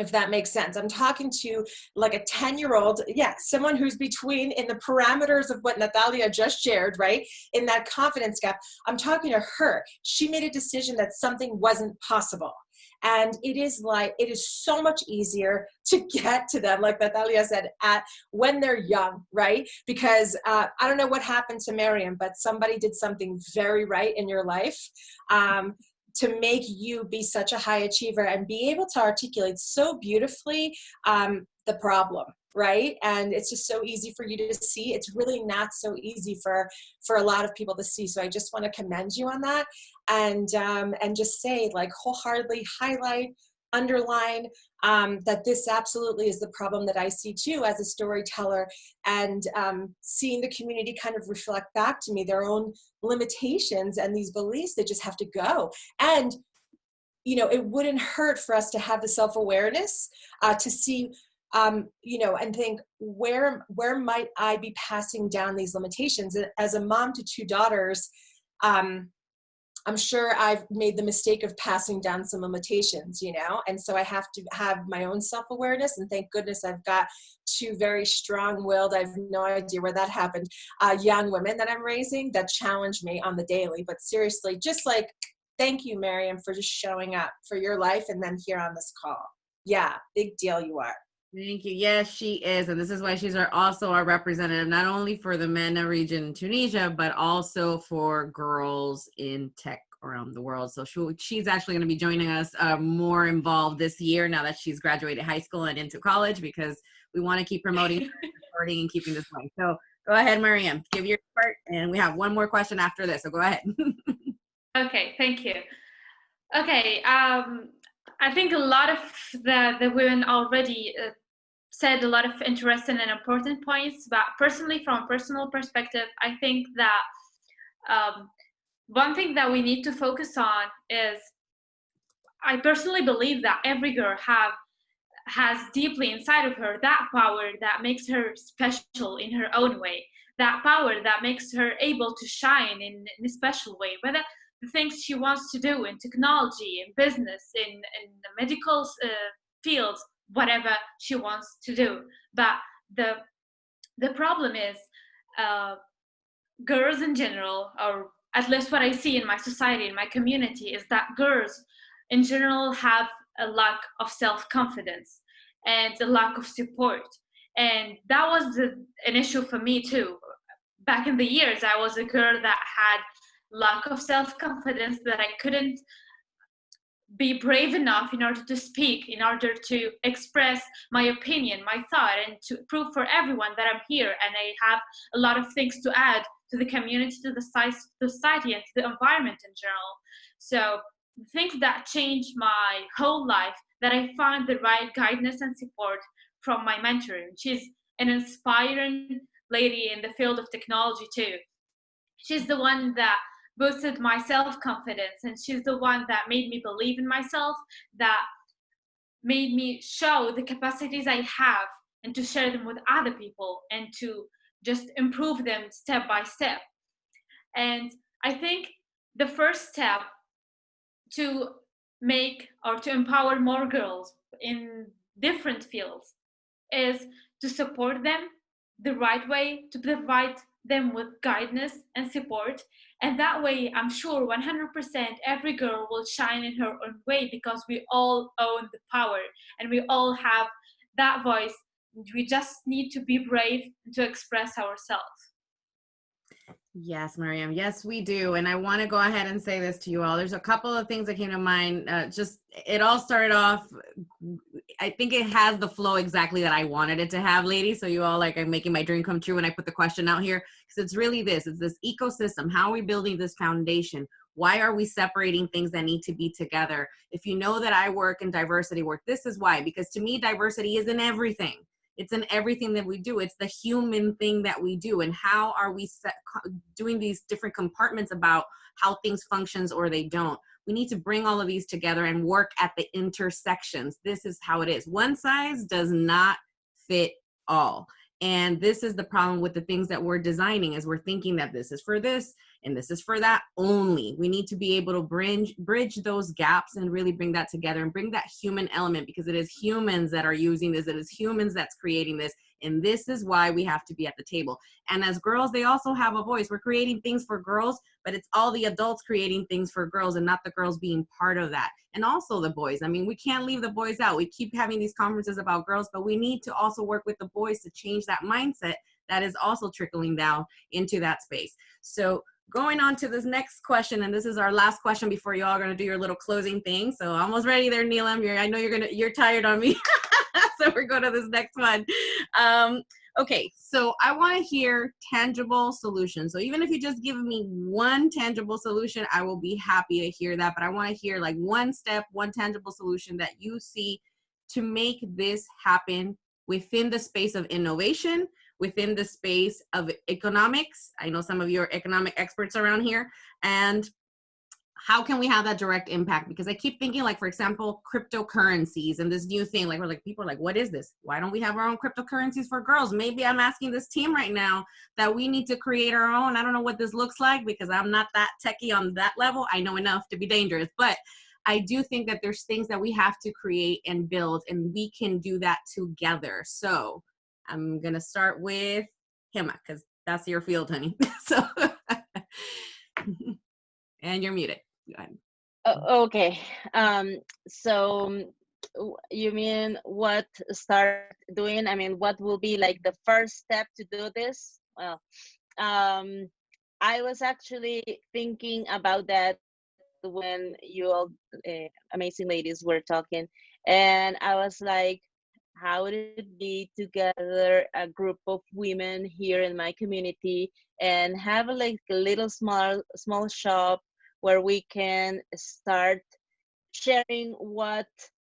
if that makes sense. I'm talking to like a 10-year-old, someone who's between, in the parameters of what Natalia just shared, right? In that confidence gap, I'm talking to her. She made a decision that something wasn't possible. And it is so much easier to get to them, like Natalia said, when they're young, right? Because I don't know what happened to Miriam, but somebody did something very right in your life. To make you be such a high achiever and be able to articulate so beautifully the problem, right? And it's just so easy for you to see. It's really not so easy for a lot of people to see. So I just want to commend you on that, and just say, like, wholeheartedly highlight, underline that this absolutely is the problem that I see too as a storyteller, and seeing the community kind of reflect back to me their own limitations and these beliefs that just have to go. And, you know, it wouldn't hurt for us to have the self-awareness to see, you know, and think, where might I be passing down these limitations? As a mom to 2 daughters, I'm sure I've made the mistake of passing down some limitations, you know, and so I have to have my own self-awareness, and thank goodness I've got 2 very strong-willed, I have no idea where that happened, young women that I'm raising that challenge me on the daily. But seriously, just like, thank you, Miriam, for just showing up for your life and then here on this call. Yeah, big deal you are. Thank you. Yes, she is. And this is why she's also our representative, not only for the MENA region in Tunisia, but also for girls in tech around the world. So she's actually going to be joining us more involved this year now that she's graduated high school and into college, because we want to keep promoting supporting and keeping this going. So go ahead, Mariam, give your part. And we have one more question after this. So go ahead. Okay, thank you. Okay, I think a lot of the women already said a lot of interesting and important points, but personally, from a personal perspective, I think that one thing that we need to focus on is, I personally believe that every girl has deeply inside of her that power that makes her special in her own way, that power that makes her able to shine in a special way, whether the things she wants to do in technology, in business, in the medical fields, whatever she wants to do. But the problem is, girls in general, or at least what I see in my society, in my community, is that girls in general have a lack of self-confidence and a lack of support. And that was an issue for me too. Back in the years, I was a girl that had lack of self-confidence, that I couldn't be brave enough in order to speak, in order to express my opinion, my thought, and to prove for everyone that I'm here and I have a lot of things to add to the community, to the society, and to the environment in general. So things that changed my whole life, that I found the right guidance and support from my mentor. She's an inspiring lady in the field of technology too. She's the one that boosted my self-confidence, and she's the one that made me believe in myself, that made me show the capacities I have and to share them with other people and to just improve them step by step. And I think the first step to make or to empower more girls in different fields is to support them the right way, to provide them with guidance and support. And that way, I'm sure 100% every girl will shine in her own way, because we all own the power and we all have that voice. We just need to be brave to express ourselves. Yes, Mariam. Yes, we do. And I want to go ahead and say this to you all. There's a couple of things that came to mind. It all started off, I think it has the flow exactly that I wanted it to have, ladies. So you all, like, I'm making my dream come true when I put the question out here. Because it's really this. It's this ecosystem. How are we building this foundation? Why are we separating things that need to be together? If you know that I work in diversity work, this is why. Because to me, diversity isn't everything. It's in everything that we do. It's the human thing that we do. And how are we doing these different compartments about how things functions or they don't? We need to bring all of these together and work at the intersections. This is how it is. One size does not fit all. And this is the problem with the things that we're designing, is we're thinking that this is for this and this is for that only. We need to be able to bridge those gaps and really bring that together and bring that human element, because it is humans that are using this. It is humans that's creating this. And this is why we have to be at the table. And as girls, they also have a voice. We're creating things for girls, but it's all the adults creating things for girls and not the girls being part of that. And also the boys. I mean, we can't leave the boys out. We keep having these conferences about girls, but we need to also work with the boys to change that mindset that is also trickling down into that space. So going on to this next question, and this is our last question before you all are going to do your little closing thing. So almost ready there, Neelam. I know you're tired on me. So we're going to this next one. Okay, so I want to hear tangible solutions. So even if you just give me one tangible solution, I will be happy to hear that. But I want to hear like one step, one tangible solution that you see to make this happen within the space of innovation, within the space of economics. I know some of you are economic experts around here. And how can we have that direct impact? Because I keep thinking, like, for example, cryptocurrencies and this new thing, like, we're like, people are like, what is this? Why don't we have our own cryptocurrencies for girls? Maybe I'm asking this team right now that we need to create our own. I don't know what this looks like because I'm not that techie on that level. I know enough to be dangerous, but I do think that there's things that we have to create and build, and we can do that together. So I'm going to start with Hema, because that's your field, honey. So, and you're muted. Okay. So you mean what start doing? I mean, what will be like the first step to do this? Well, I was actually thinking about that when you all amazing ladies were talking, and I was like, how would it be to gather a group of women here in my community and have like a little small shop where we can start sharing what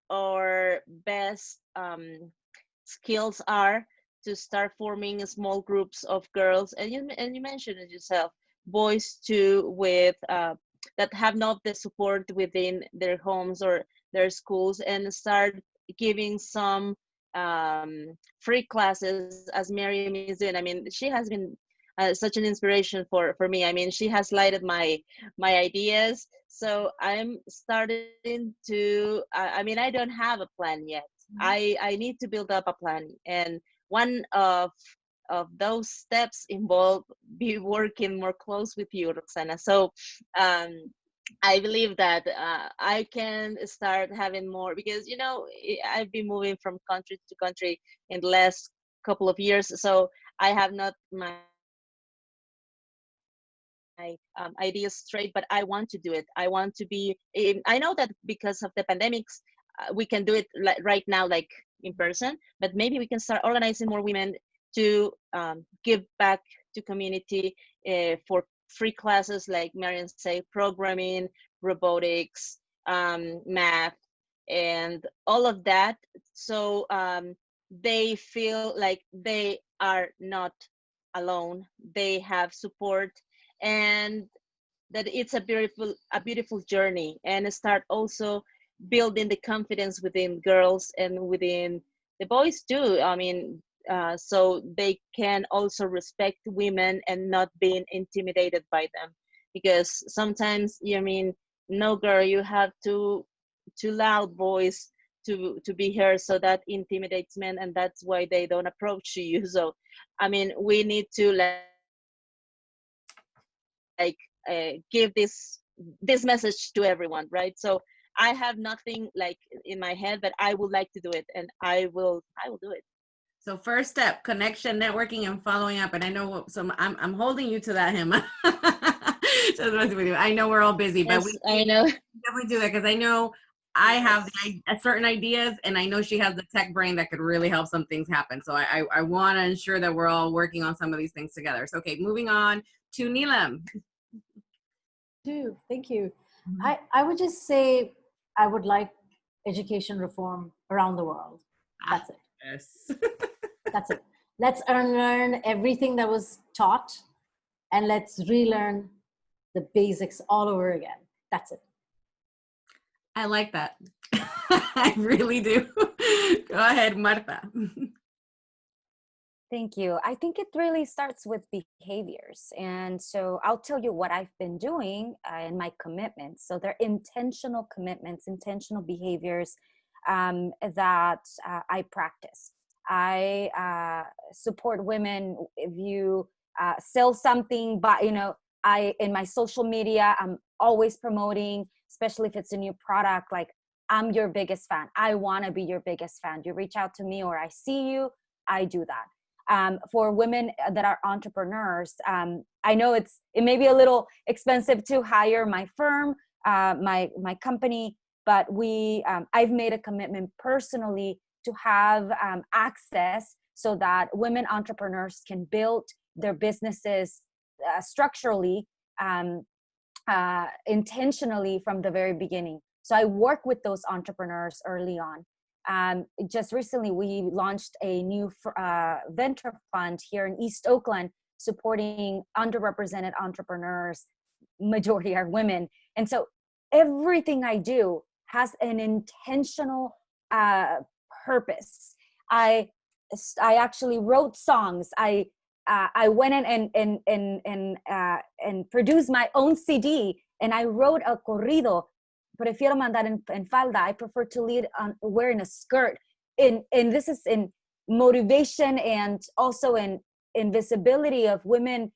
our best skills are, to start forming small groups of girls, and you mentioned it yourself, boys too, with that have not the support within their homes or their schools, and start giving some free classes as Miriam is doing. I mean, she has been such an inspiration for me. I mean, she has lighted my ideas. So I'm starting to. I mean, I don't have a plan yet. I need to build up a plan, and one of those steps involve be working more close with you, Roxana. So I believe that I can start having more, because I've been moving from country to country in the last couple of years, so I have not my ideas straight, but I want to do it. I want to be. I know that because of the pandemics, we can do it right now, like in person, but maybe we can start organizing more women to give back to community for free classes, like Marian said, programming, robotics, math, and all of that. So they feel like they are not alone. They have support, and that it's a beautiful journey, and start also building the confidence within girls and within the boys too. I mean, so they can also respect women and not being intimidated by them, because sometimes no girl, you have too loud voice to be heard, so that intimidates men, and that's why they don't approach you. So I mean, we need to give this message to everyone, right? So I have nothing like in my head, but I would like to do it, and I will do it. So first step, connection, networking, and following up. And I know, so I'm holding you to that, Him. Just messing with you. I know we're all busy, but Yes, I know. definitely do that, because I know I have certain ideas, and I know she has the tech brain that could really help some things happen. So I want to ensure that we're all working on some of these things together. So, okay, moving on to Neelam. Thank you. Mhm. I would just say I would like education reform around the world. That's it. Yes. That's it. Let's unlearn everything that was taught and let's relearn the basics all over again. That's it. I like that. I really do. Go ahead, Marta. Thank you. I think it really starts with behaviors. And so I'll tell you what I've been doing in my commitments. So they're intentional commitments, intentional behaviors that I practice. I support women. If you sell something, but in my social media, I'm always promoting, especially if it's a new product, like I'm your biggest fan. I want to be your biggest fan. You reach out to me or I see you, I do that. For women that are entrepreneurs, I know it may be a little expensive to hire my firm, my company, but I've made a commitment personally to have access so that women entrepreneurs can build their businesses structurally, intentionally from the very beginning. So I work with those entrepreneurs early on. Just recently, we launched a new venture fund here in East Oakland, supporting underrepresented entrepreneurs. Majority are women. And so everything I do has an intentional purpose. I actually wrote songs. I went in and produced my own CD, and I wrote a corrido. Prefiero mandar en falda. I prefer to lead on wearing a skirt. And this is in motivation and also in visibility of women,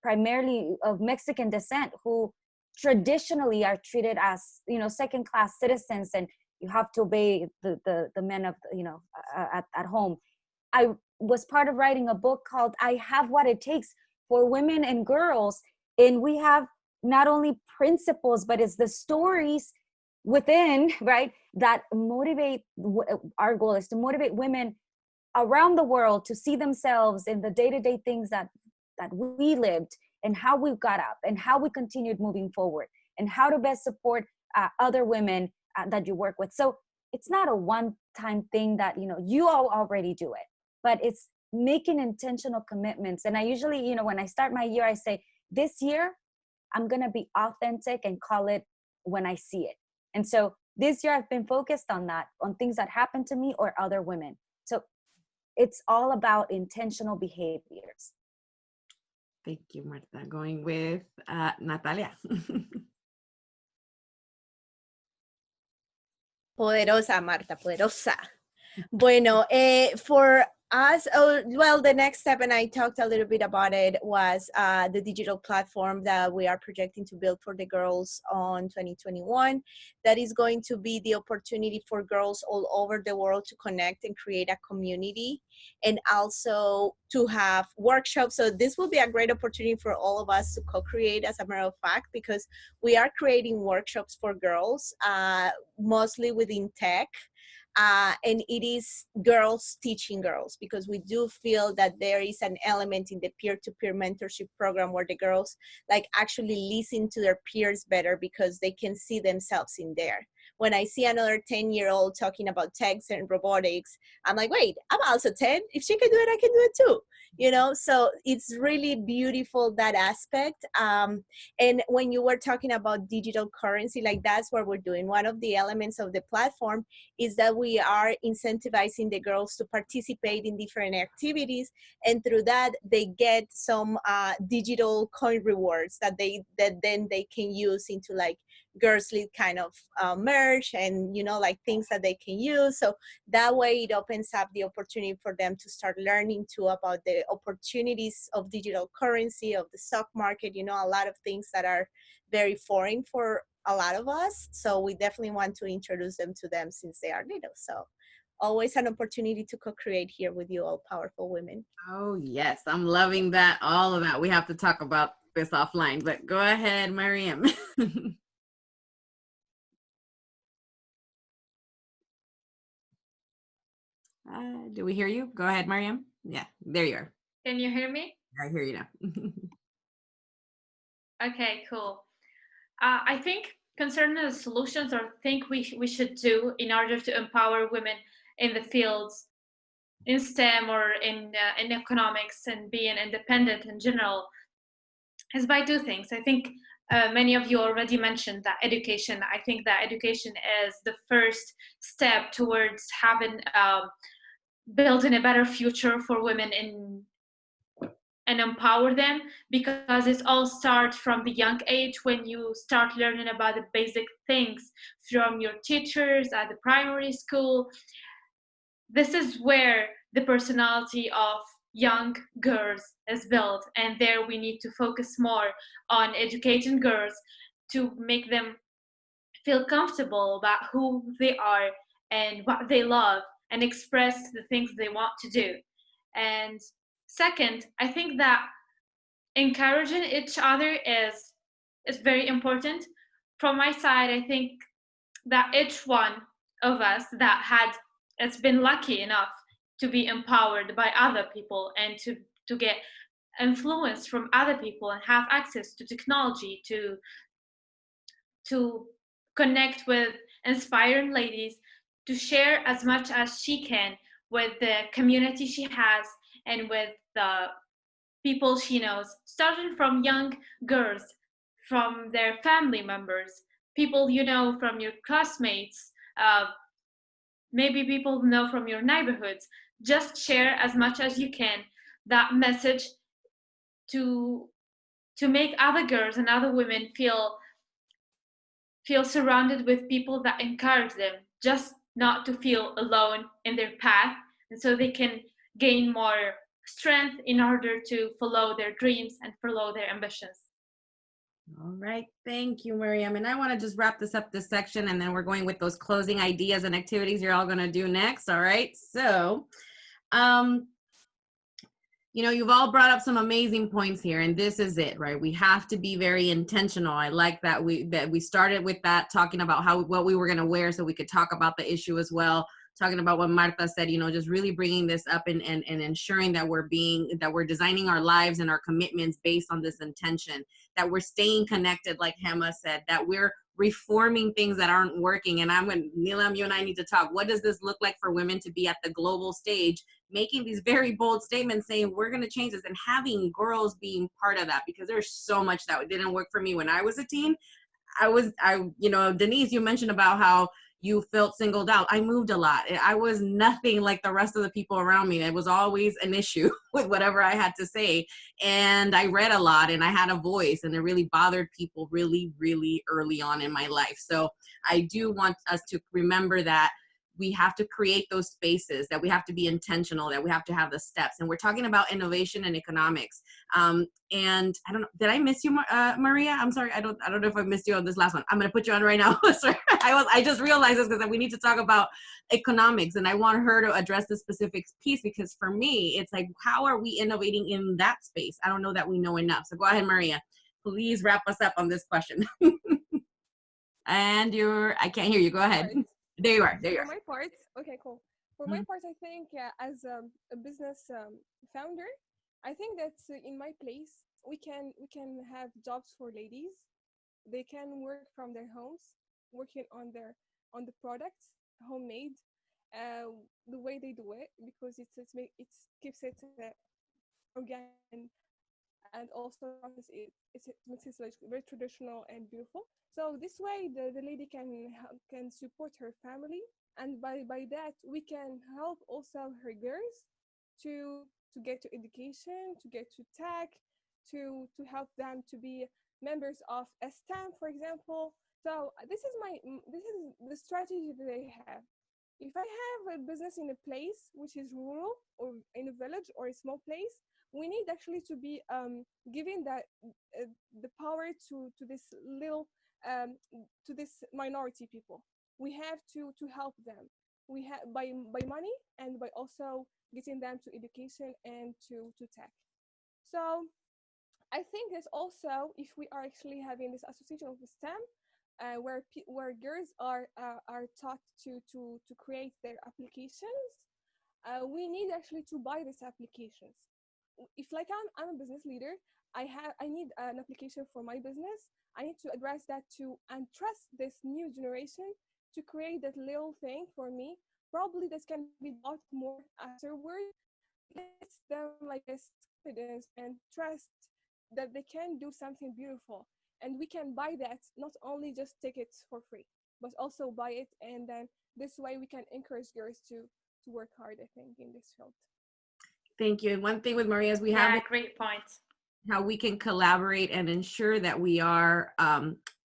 primarily of Mexican descent, who traditionally are treated as second-class citizens, and you have to obey the men of at home. I was part of writing a book called "I Have What It Takes" for women and girls, and we have not only principles, but it's the stories within, right, that motivate. Our goal is to motivate women around the world to see themselves in the day-to-day things that we lived, and how we got up, and how we continued moving forward, and how to best support other women that you work with. So it's not a one-time thing that you all already do it, but it's making intentional commitments. And I usually, when I start my year, I say, this year I'm going to be authentic and call it when I see it. And so this year I've been focused on that, on things that happen to me or other women. So it's all about intentional behaviors. Thank you, Marta. Going with Natalia. Poderosa, Marta, poderosa. Bueno, for us, the next step, and I talked a little bit about it, was the digital platform that we are projecting to build for the girls on 2021. That is going to be the opportunity for girls all over the world to connect and create a community, and also to have workshops. So this will be a great opportunity for all of us to co-create, as a matter of fact, because we are creating workshops for girls, mostly within tech. And it is girls teaching girls, because we do feel that there is an element in the peer-to-peer mentorship program where the girls actually listen to their peers better, because they can see themselves in there. When I see another 10-year-old talking about techs and robotics, I'm like, wait, I'm also 10. If she can do it, I can do it too. So it's really beautiful, that aspect. And when you were talking about digital currency, that's what we're doing. One of the elements of the platform is that we are incentivizing the girls to participate in different activities, and through that they get some digital coin rewards that then they can use into girls lead kind of merch, and things that they can use. So that way it opens up the opportunity for them to start learning too about the opportunities of digital currency, of the stock market, a lot of things that are very foreign for a lot of us. So we definitely want to introduce them to them since they are little. So always an opportunity to co-create here with you all powerful women. Oh yes, I'm loving that, all of that. We have to talk about this offline, but go ahead, Mariam. Do we hear you? Go ahead, Mariam. Yeah, there you are. Can you hear me? I hear you now. Okay, cool. I think concerning the solutions or think we should do in order to empower women in the fields, in STEM or in economics and being independent in general is by two things. I think many of you already mentioned that education. I think that education is the first step towards having building a better future for women and empower them, because it all starts from the young age when you start learning about the basic things from your teachers at the primary school. This is where the personality of young girls is built, and there we need to focus more on educating girls to make them feel comfortable about who they are and what they love and express the things they want to do. And second, I think that encouraging each other is very important. From my side, I think that each one of us that has been lucky enough to be empowered by other people and to get influence from other people and have access to technology to connect with inspiring ladies, to share as much as she can with the community she has and with the people she knows, starting from young girls, from their family members, people you know from your classmates, maybe people know from your neighborhoods. Just share as much as you can that message to to make other girls and other women feel surrounded with people that encourage them, just not to feel alone in their path, and so they can gain more strength in order to follow their dreams and follow their ambitions. All right, thank you, Miriam. And I want to just wrap this section, and then we're going with those closing ideas and activities you're all going to do next. All right, so you know, you've all brought up some amazing points here, and this is it, right? We have to be very intentional. I like that we started with that, talking about what we were going to wear, so we could talk about the issue as well. Talking about what Marta said, you know, just really bringing this up and ensuring that we're designing our lives and our commitments based on this intention, that we're staying connected, like Hema said, that we're reforming things that aren't working. And Nilam, you and I need to talk. What does this look like for women to be at the global stage, making these very bold statements saying we're going to change this, and having girls being part of that? Because there's so much that didn't work for me when I was a teen. You know, Denise, you mentioned about how you felt singled out. I moved a lot. I was nothing like the rest of the people around me. It was always an issue with whatever I had to say. And I read a lot and I had a voice, and it really bothered people really, really early on in my life. So I do want us to remember that we have to create those spaces, that we have to be intentional, that we have to have the steps. And we're talking about innovation and economics. And I don't know, did I miss you, Maria? I'm sorry, I don't know if I missed you on this last one. I'm gonna put you on right now. Sorry. I just realized this because we need to talk about economics, and I want her to address the specific piece, because for me, it's like, how are we innovating in that space? I don't know that we know enough. So go ahead, Maria. Please wrap us up on this question. And I can't hear you. Go ahead. Right. There you are. There you For are. my part, okay, cool. For my part, I think as a business founder, I think that in my place we can have jobs for ladies. They can work from their homes, working on the products, homemade, the way they do it, because it keeps it organic, and also it makes it like very traditional and beautiful. So this way the lady can support her family, and by that we can help also her girls to get to education, to get to tech, to help them to be members of a STEM, for example. So this is the strategy that I have. If I have a business in a place which is rural or in a village or a small place, we need actually to be giving that the power to this little to this minority people. We have to help them. We have by money, and by also getting them to education and to tech. So I think that also, if we are actually having this association of STEM, where girls are taught to create their applications, we need actually to buy these applications. If like I'm a business leader, I need an application for my business. I need to address that to and trust this new generation to create that little thing for me probably this can be a lot more afterward. Gives them like this confidence and trust that they can do something beautiful, and we can buy that, not only just tickets for free, but also buy it, and then this way we can encourage girls to work hard, I think, in this field. Thank you. And one thing with Maria is we have Great point. how we can collaborate and ensure that we are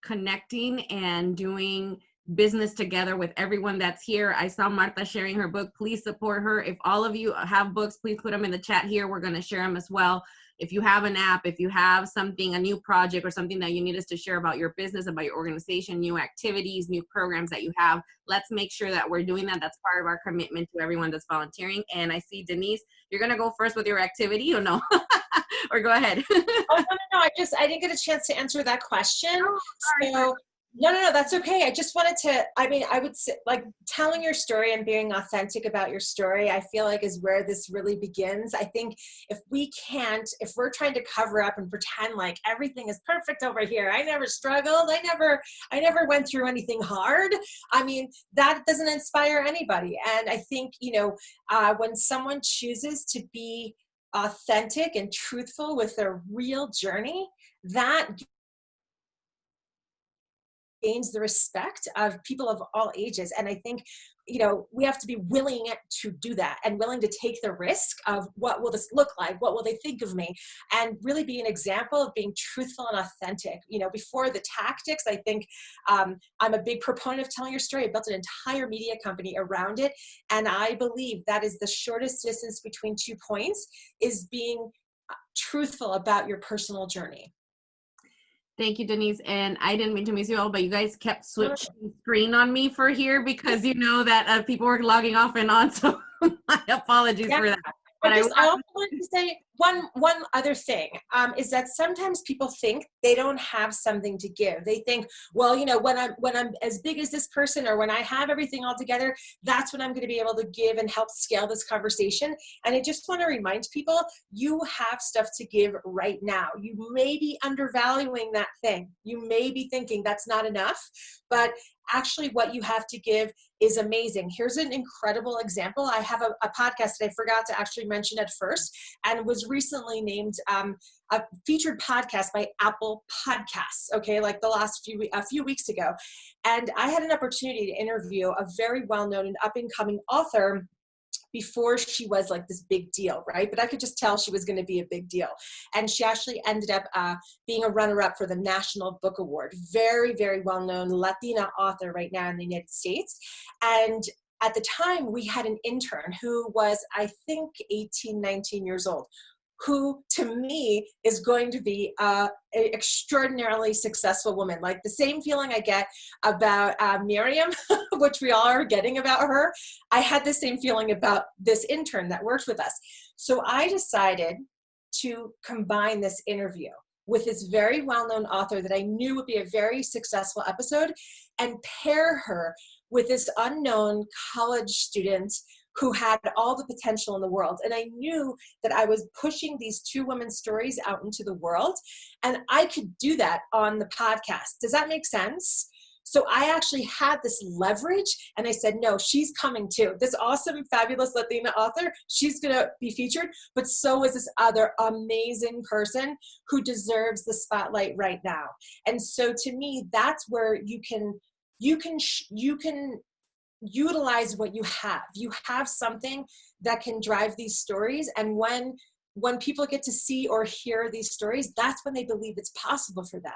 connecting and doing business together with everyone that's here. I saw Marta sharing her book. Please support her. If all of you have books, please put them in the chat here. We're going to share them as well. If you have an app, if you have something, a new project or something that you need us to share about your business, about your organization, new activities, new programs that you have, let's make sure that we're doing that. That's part of our commitment to everyone that's volunteering. And I see Denise, you're going to go first with your activity or no? Or go ahead. Oh, no, I didn't get a chance to answer that question. Oh, sorry. So, no, that's okay. I just wanted to, I would say, like, telling your story and being authentic about your story, I feel like is where this really begins. I think if we're trying to cover up and pretend like everything is perfect over here, I never struggled, I never went through anything hard. I mean, that doesn't inspire anybody. And I think, when someone chooses to be authentic and truthful with their real journey, that gains the respect of people of all ages. And I think, we have to be willing to do that and willing to take the risk of what will this look like? What will they think of me? And really be an example of being truthful and authentic. Before the tactics, I think I'm a big proponent of telling your story. I built an entire media company around it. And I believe that is the shortest distance between 2 points, is being truthful about your personal journey. Thank you, Denise. And I didn't mean to miss you all, but you guys kept switching screen on me for here because you know that people were logging off and on. So my apologies for that. But I also wanted to say one other thing, is that sometimes people think they don't have something to give. They think, well, when I'm as big as this person, or when I have everything all together, that's when I'm going to be able to give and help scale this conversation. And I just want to remind people, you have stuff to give right now. You may be undervaluing that thing. You may be thinking that's not enough, but actually what you have to give is amazing. Here's an incredible example. I have a podcast that I forgot to actually mention at first, and was recently named a featured podcast by Apple Podcasts, okay, like a few weeks ago. And I had an opportunity to interview a very well-known and up-and-coming author before she was like this big deal, right? But I could just tell she was going to be a big deal. And she actually ended up being a runner-up for the National Book Award. Very, very well-known Latina author right now in the United States. And at the time, we had an intern who was, I think, 18, 19 years old, who to me is going to be an extraordinarily successful woman. Like the same feeling I get about Miriam, which we all are getting about her, I had the same feeling about this intern that worked with us. So I decided to combine this interview with this very well-known author that I knew would be a very successful episode, and pair her with this unknown college student who had all the potential in the world. And I knew that I was pushing these two women's stories out into the world, and I could do that on the podcast. Does that make sense? So I actually had this leverage, and I said, no, she's coming too. This awesome, fabulous Latina author, she's gonna be featured, but so is this other amazing person who deserves the spotlight right now. And so to me, that's where you can utilize what you have. You have something that can drive these stories, and when people get to see or hear these stories, that's when they believe it's possible for them.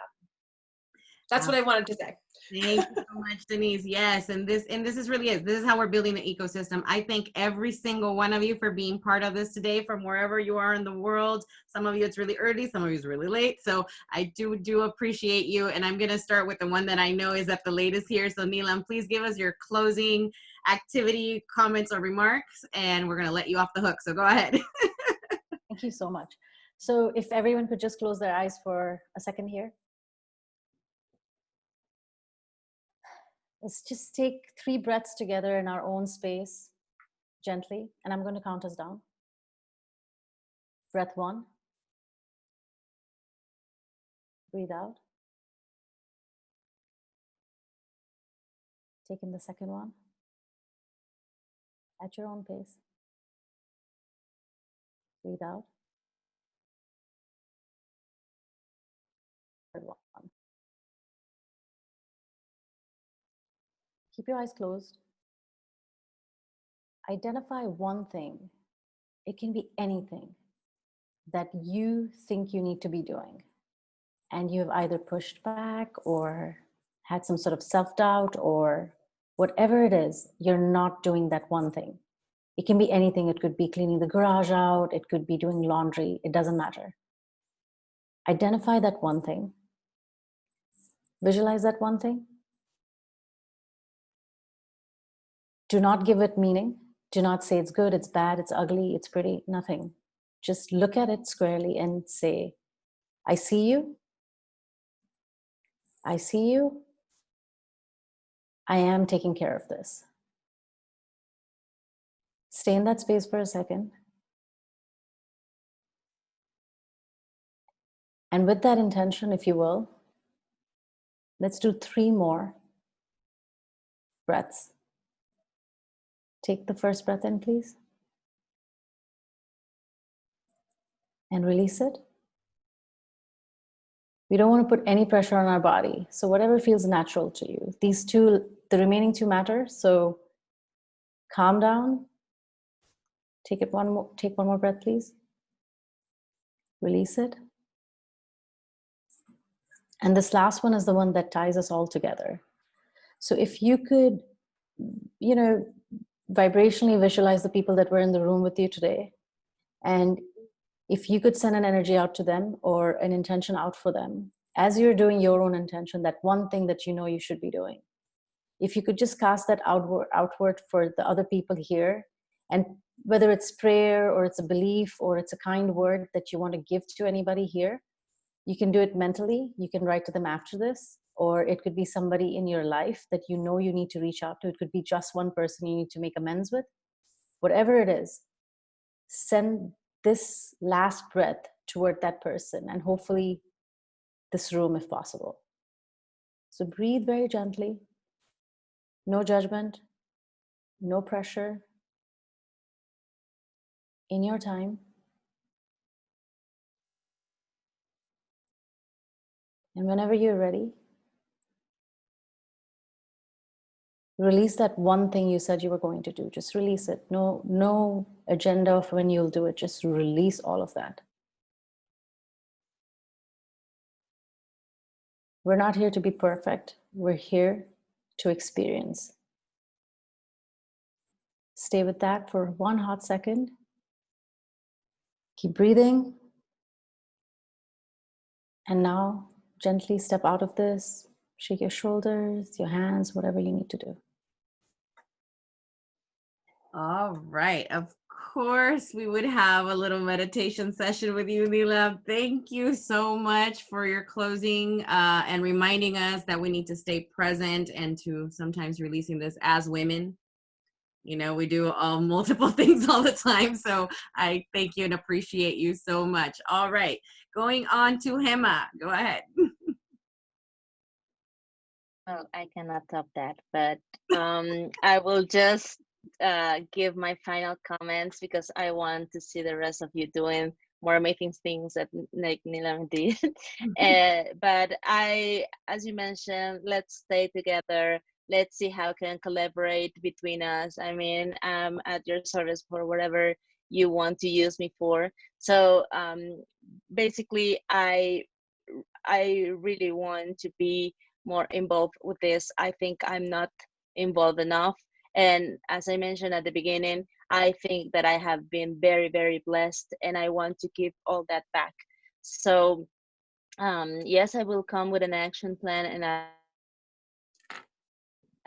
That's what I wanted to say. Thank you so much, Denise. Yes, and this is really it. This is how we're building the ecosystem. I thank every single one of you for being part of this today, from wherever you are in the world. Some of you it's really early, some of you it's really late. So I do appreciate you. And I'm gonna start with the one that I know is at the latest here. So Neelam, please give us your closing activity, comments, or remarks, and we're gonna let you off the hook. So go ahead. Thank you so much. So if everyone could just close their eyes for a second here. Let's just take 3 breaths together in our own space, gently, and I'm going to count us down. Breath 1. Breathe out. Take in the second one. at your own pace. Breathe out. Third one. Keep your eyes closed. Identify one thing. It can be anything that you think you need to be doing. And you've either pushed back or had some sort of self-doubt, or whatever it is, you're not doing that one thing. It can be anything. It could be cleaning the garage out. It could be doing laundry. It doesn't matter. Identify that one thing. Visualize that one thing. Do not give it meaning. Do not say it's good, it's bad, it's ugly, it's pretty, nothing. Just look at it squarely and say, I see you. I see you. I am taking care of this. Stay in that space for a second. And with that intention, if you will, let's do 3 more breaths. Take the first breath in, please. And release it. We don't want to put any pressure on our body. So whatever feels natural to you. These two, the remaining 2 matter. So calm down. Take one more breath, please. Release it. And this last one is the one that ties us all together. So if you could, vibrationally visualize the people that were in the room with you today. And if you could send an energy out to them or an intention out for them, as you're doing your own intention, that one thing that you know you should be doing. If you could just cast that outward for the other people here, and whether it's prayer or it's a belief or it's a kind word that you want to give to anybody here, you can do it mentally. You can write to them after this, or it could be somebody in your life that you know you need to reach out to. It could be just one person you need to make amends with. Whatever it is, send this last breath toward that person, and hopefully this room if possible. So breathe very gently. No judgment, no pressure. In your time. And whenever you're ready, release that one thing you said you were going to do. Just release it. No agenda of when you'll do it. Just release all of that. We're not here to be perfect. We're here to experience. Stay with that for 1 hot second. Keep breathing. And now gently step out of this. Shake your shoulders, your hands, whatever you need to do. All right. Of course, we would have a little meditation session with you, Neela. Thank you so much for your closing and reminding us that we need to stay present and to sometimes releasing this as women. We do multiple things all the time. So I thank you and appreciate you so much. All right. Going on to Hema. Go ahead. Well, I cannot top that, but I will just give my final comments because I want to see the rest of you doing more amazing things that like Nilam did. But as you mentioned, let's stay together. Let's see how can collaborate between us. I mean, I'm at your service for whatever you want to use me for. So basically, I really want to be more involved with this. I think I'm not involved enough. And as I mentioned at the beginning, I think that I have been very, very blessed, and I want to give all that back. So yes, I will come with an action plan, and I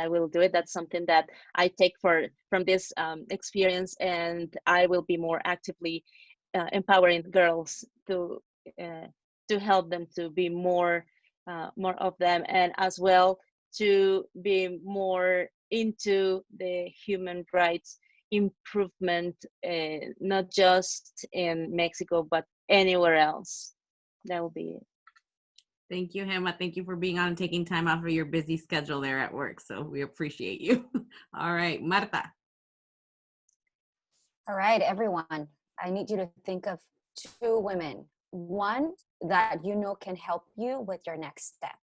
will do it. That's something that I take from this experience, and I will be more actively empowering girls to help them to be more of them, and as well to be more into the human rights improvement, not just in Mexico but anywhere else. That will be it. Thank you, Hema. Thank you for being on and taking time off of your busy schedule there at work. So we appreciate you. All right, Marta. All right, everyone. I need you to think of two women. One that you know can help you with your next step.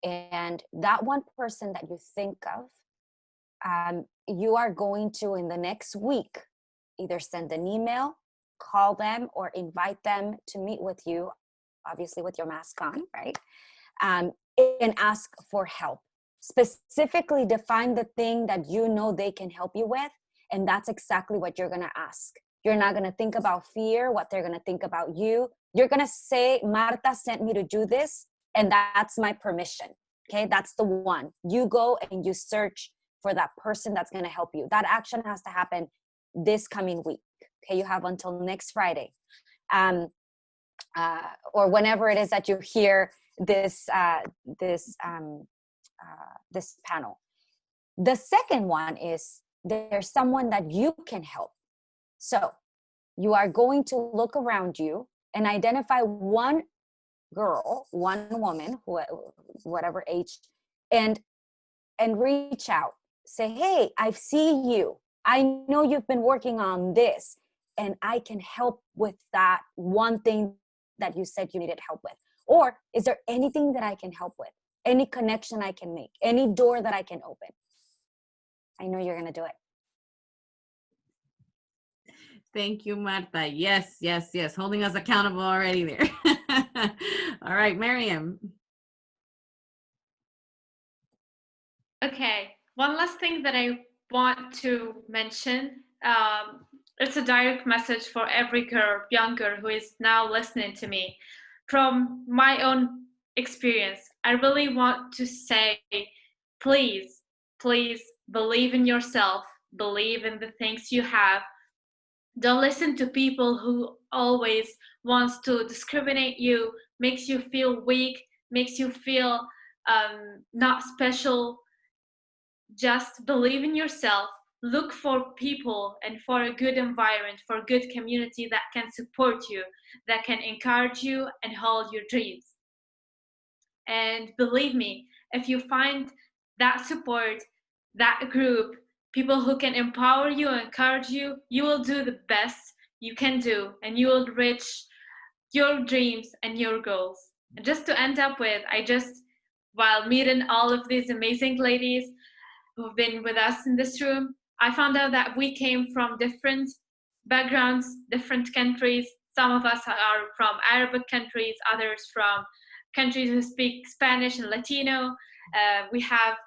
And that one person that you think of, you are going to, in the next week, either send an email, call them, or invite them to meet with you, obviously with your mask on, right? Um, and ask for help. Specifically define the thing that you know they can help you with, and that's exactly what you're going to ask. You're not going to think about fear, what they're going to think about you. You're going to say, Marta sent me to do this, and that's my permission. Okay, that's the one. You go and you search for that person that's going to help you. That action has to happen this coming week. Okay, you have until next Friday, or whenever it is that you hear this this panel. The second one is there's someone that you can help. So you are going to look around you and identify one girl, one woman, whatever age, and reach out. Say, hey, I see you. I know you've been working on this, and I can help with that one thing that you said you needed help with. Or is there anything that I can help with? Any connection I can make? Any door that I can open? I know you're going to do it. Thank you, Marta. Yes, yes, yes. Holding us accountable already there. All right, Miriam. Okay, one last thing that I want to mention. It's a direct message for every girl, young girl who is now listening to me. From my own experience, I really want to say, please, please believe in yourself, believe in the things you have. Don't listen to people who always wants to discriminate you, makes you feel weak, makes you feel not special. Just believe in yourself, look for people and for a good environment, for a good community that can support you, that can encourage you and hold your dreams. And believe me, if you find that support, that group, people who can empower you and encourage you, you will do the best you can do and you will reach your dreams and your goals. And just to end up with, while meeting all of these amazing ladies who've been with us in this room, I found out that we came from different backgrounds, different countries. Some of us are from Arabic countries, others from countries who speak Spanish and Latino. We have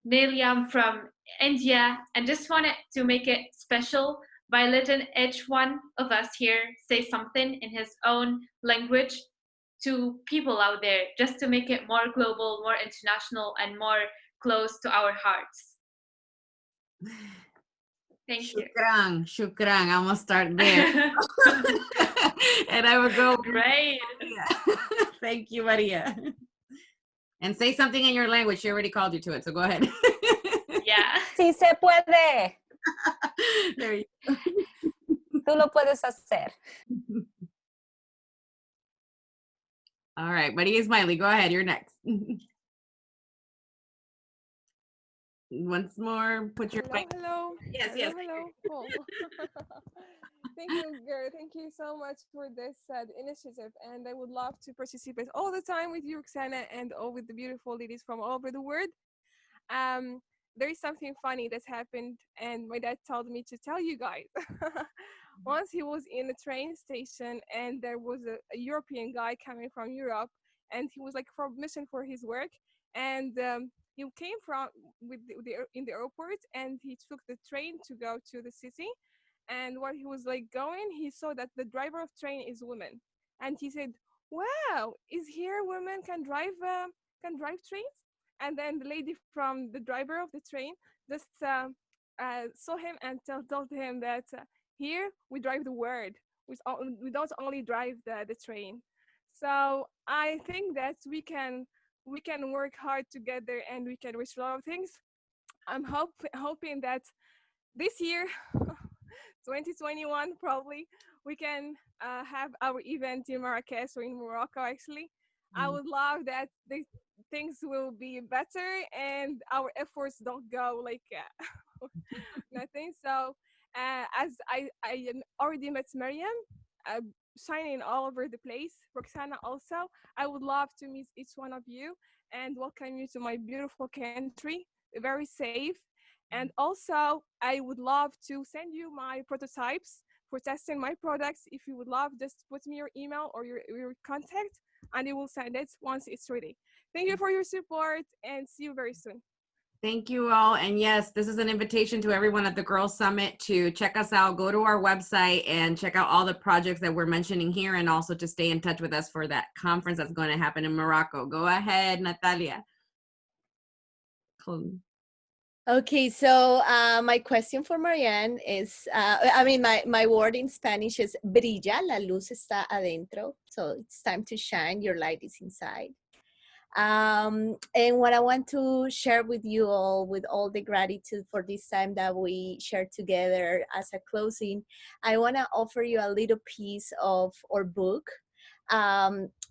Neliam from India, and just wanted to make it special by letting each one of us here say something in his own language to people out there, just to make it more global, more international, and more close to our hearts. Thank you. Shukran, shukran. I'm gonna start there. And I will go. Great. Thank you, Maria. And say something in your language. She already called you to it, so go ahead. Yeah. Sí se puede. There you go. Tú lo puedes hacer. All right, Maria Ismaili, go ahead. You're next. Once more, put your mic. Hello. Yes, Hello, yes. hello. Oh. Thank you, girl. Thank you so much for this initiative. And I would love to participate all the time with you, Roxana, and all with the beautiful ladies from all over the world. There is something funny that happened, and my dad told me to tell you guys. Once he was in a train station, and there was a European guy coming from Europe, and he was like from mission for his work, and he came from in the airport, and he took the train to go to the city. And while he was like going, he saw that the driver of train is woman, and he said, "Wow, is here women can drive trains?" And then the lady from the driver of the train just saw him and told him that here we drive the world. We don't only drive the train. So I think that we can work hard together and we can reach a lot of things. I'm hoping that this year 2021 probably we can have our event in Marrakesh or in Morocco actually. I would love that the things will be better and our efforts don't go like nothing. So As I already met Mariam, shining all over the place. Roxana also. I would love to meet each one of you and welcome you to my beautiful country, very safe. And also, I would love to send you my prototypes for testing my products. If you would love, just put me your email or your contact, and I will send it once it's ready. Thank you for your support, and see you very soon. Thank you all. And yes, this is an invitation to everyone at the Girls Summit to check us out, go to our website and check out all the projects that we're mentioning here, and also to stay in touch with us for that conference that's going to happen in Morocco. Go ahead, Natalia. Cool. Okay, so my question for Marianne is, my word in Spanish is brilla, la luz está adentro. So it's time to shine, your light is inside. And what I want to share with you all, with all the gratitude for this time that we shared together as a closing, I want to offer you a little piece of our book.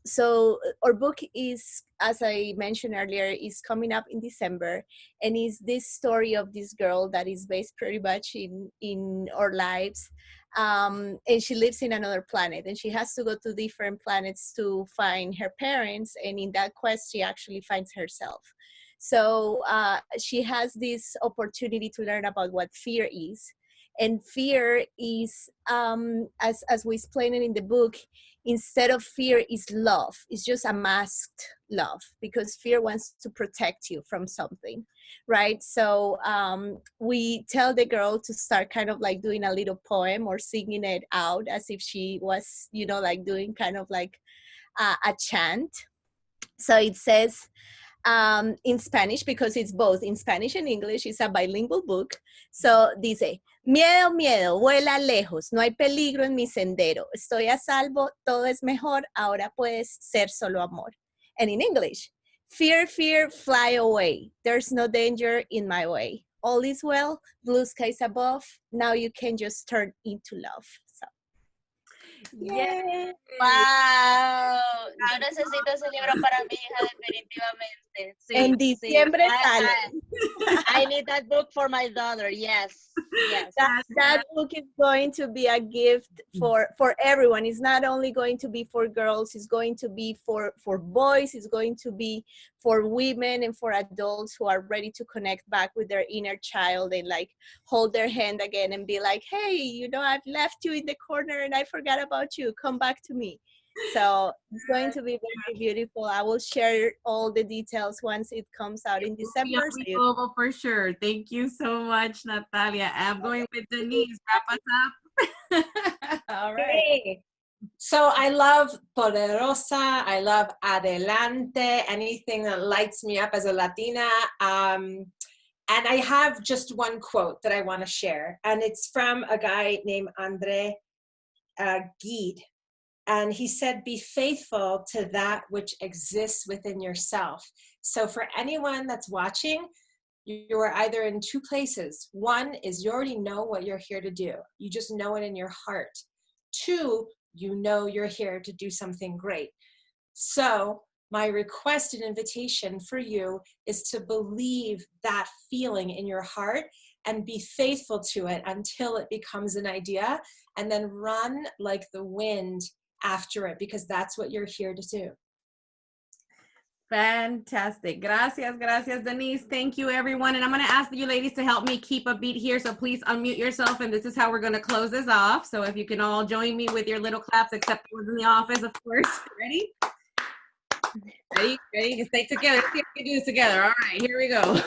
So our book is, as I mentioned earlier, is coming up in December, and is this story of this girl that is based pretty much in our lives. And she lives in another planet, and she has to go to different planets to find her parents, and in that quest she actually finds herself. So she has this opportunity to learn about what fear is. And fear is, as we explain it in the book, instead of fear is love. It's just a masked love, because fear wants to protect you from something, right? So we tell the girl to start kind of like doing a little poem or singing it out as if she was, like doing kind of like a chant. So it says, in Spanish, because it's both in Spanish and English, it's a bilingual book. So dice, miedo, miedo, vuela lejos, no hay peligro en mi sendero, estoy a salvo, todo es mejor, ahora puedes ser solo amor. And in English, fear, fear, fly away, there's no danger in my way. All is well, blue skies above, now you can just turn into love. So. Yay. Wow, yo necesito ese libro para mi hija definitivamente. Sí, En diciembre sí. sale. I need that book for my daughter. Yes, yes. That book is going to be a gift for everyone. It's not only going to be for girls, it's going to be for boys, it's going to be for women and for adults who are ready to connect back with their inner child and like hold their hand again and be like, hey, I've left you in the corner and I forgot about you. Come back to me. So it's going to be very beautiful. I will share all the details once it comes out in December. Global for sure. Thank you so much, Natalia. I'm going with Denise. Wrap us up. All right. Hey. So I love Poderosa. I love Adelante, anything that lights me up as a Latina. And I have just one quote that I want to share. And it's from a guy named Andre Gide. And he said, be faithful to that which exists within yourself. So for anyone that's watching, you are either in two places. One is you already know what you're here to do. You just know it in your heart. Two, you know you're here to do something great. So my request and invitation for you is to believe that feeling in your heart and be faithful to it until it becomes an idea, and then run like the wind after it, because that's what you're here to do. Fantastic. Gracias, Denise. Thank you, everyone. And I'm going to ask you ladies to help me keep a beat here. So please unmute yourself. And this is how we're going to close this off. So if you can all join me with your little claps, except the ones in the office, of course. Ready? Ready? Stay together. Let's see if we can do this together. All right, here we go.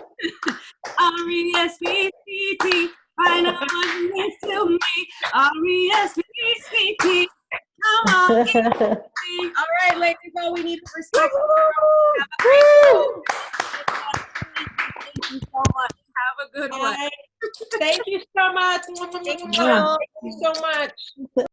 R-E-S-P-C-T. Find out what's next to me. R-E-S-P-C-T. Come on. All right, ladies, all we need to respect. Have a great day. Thank you so much. Have a good one. Thank you so much. Thank you so much.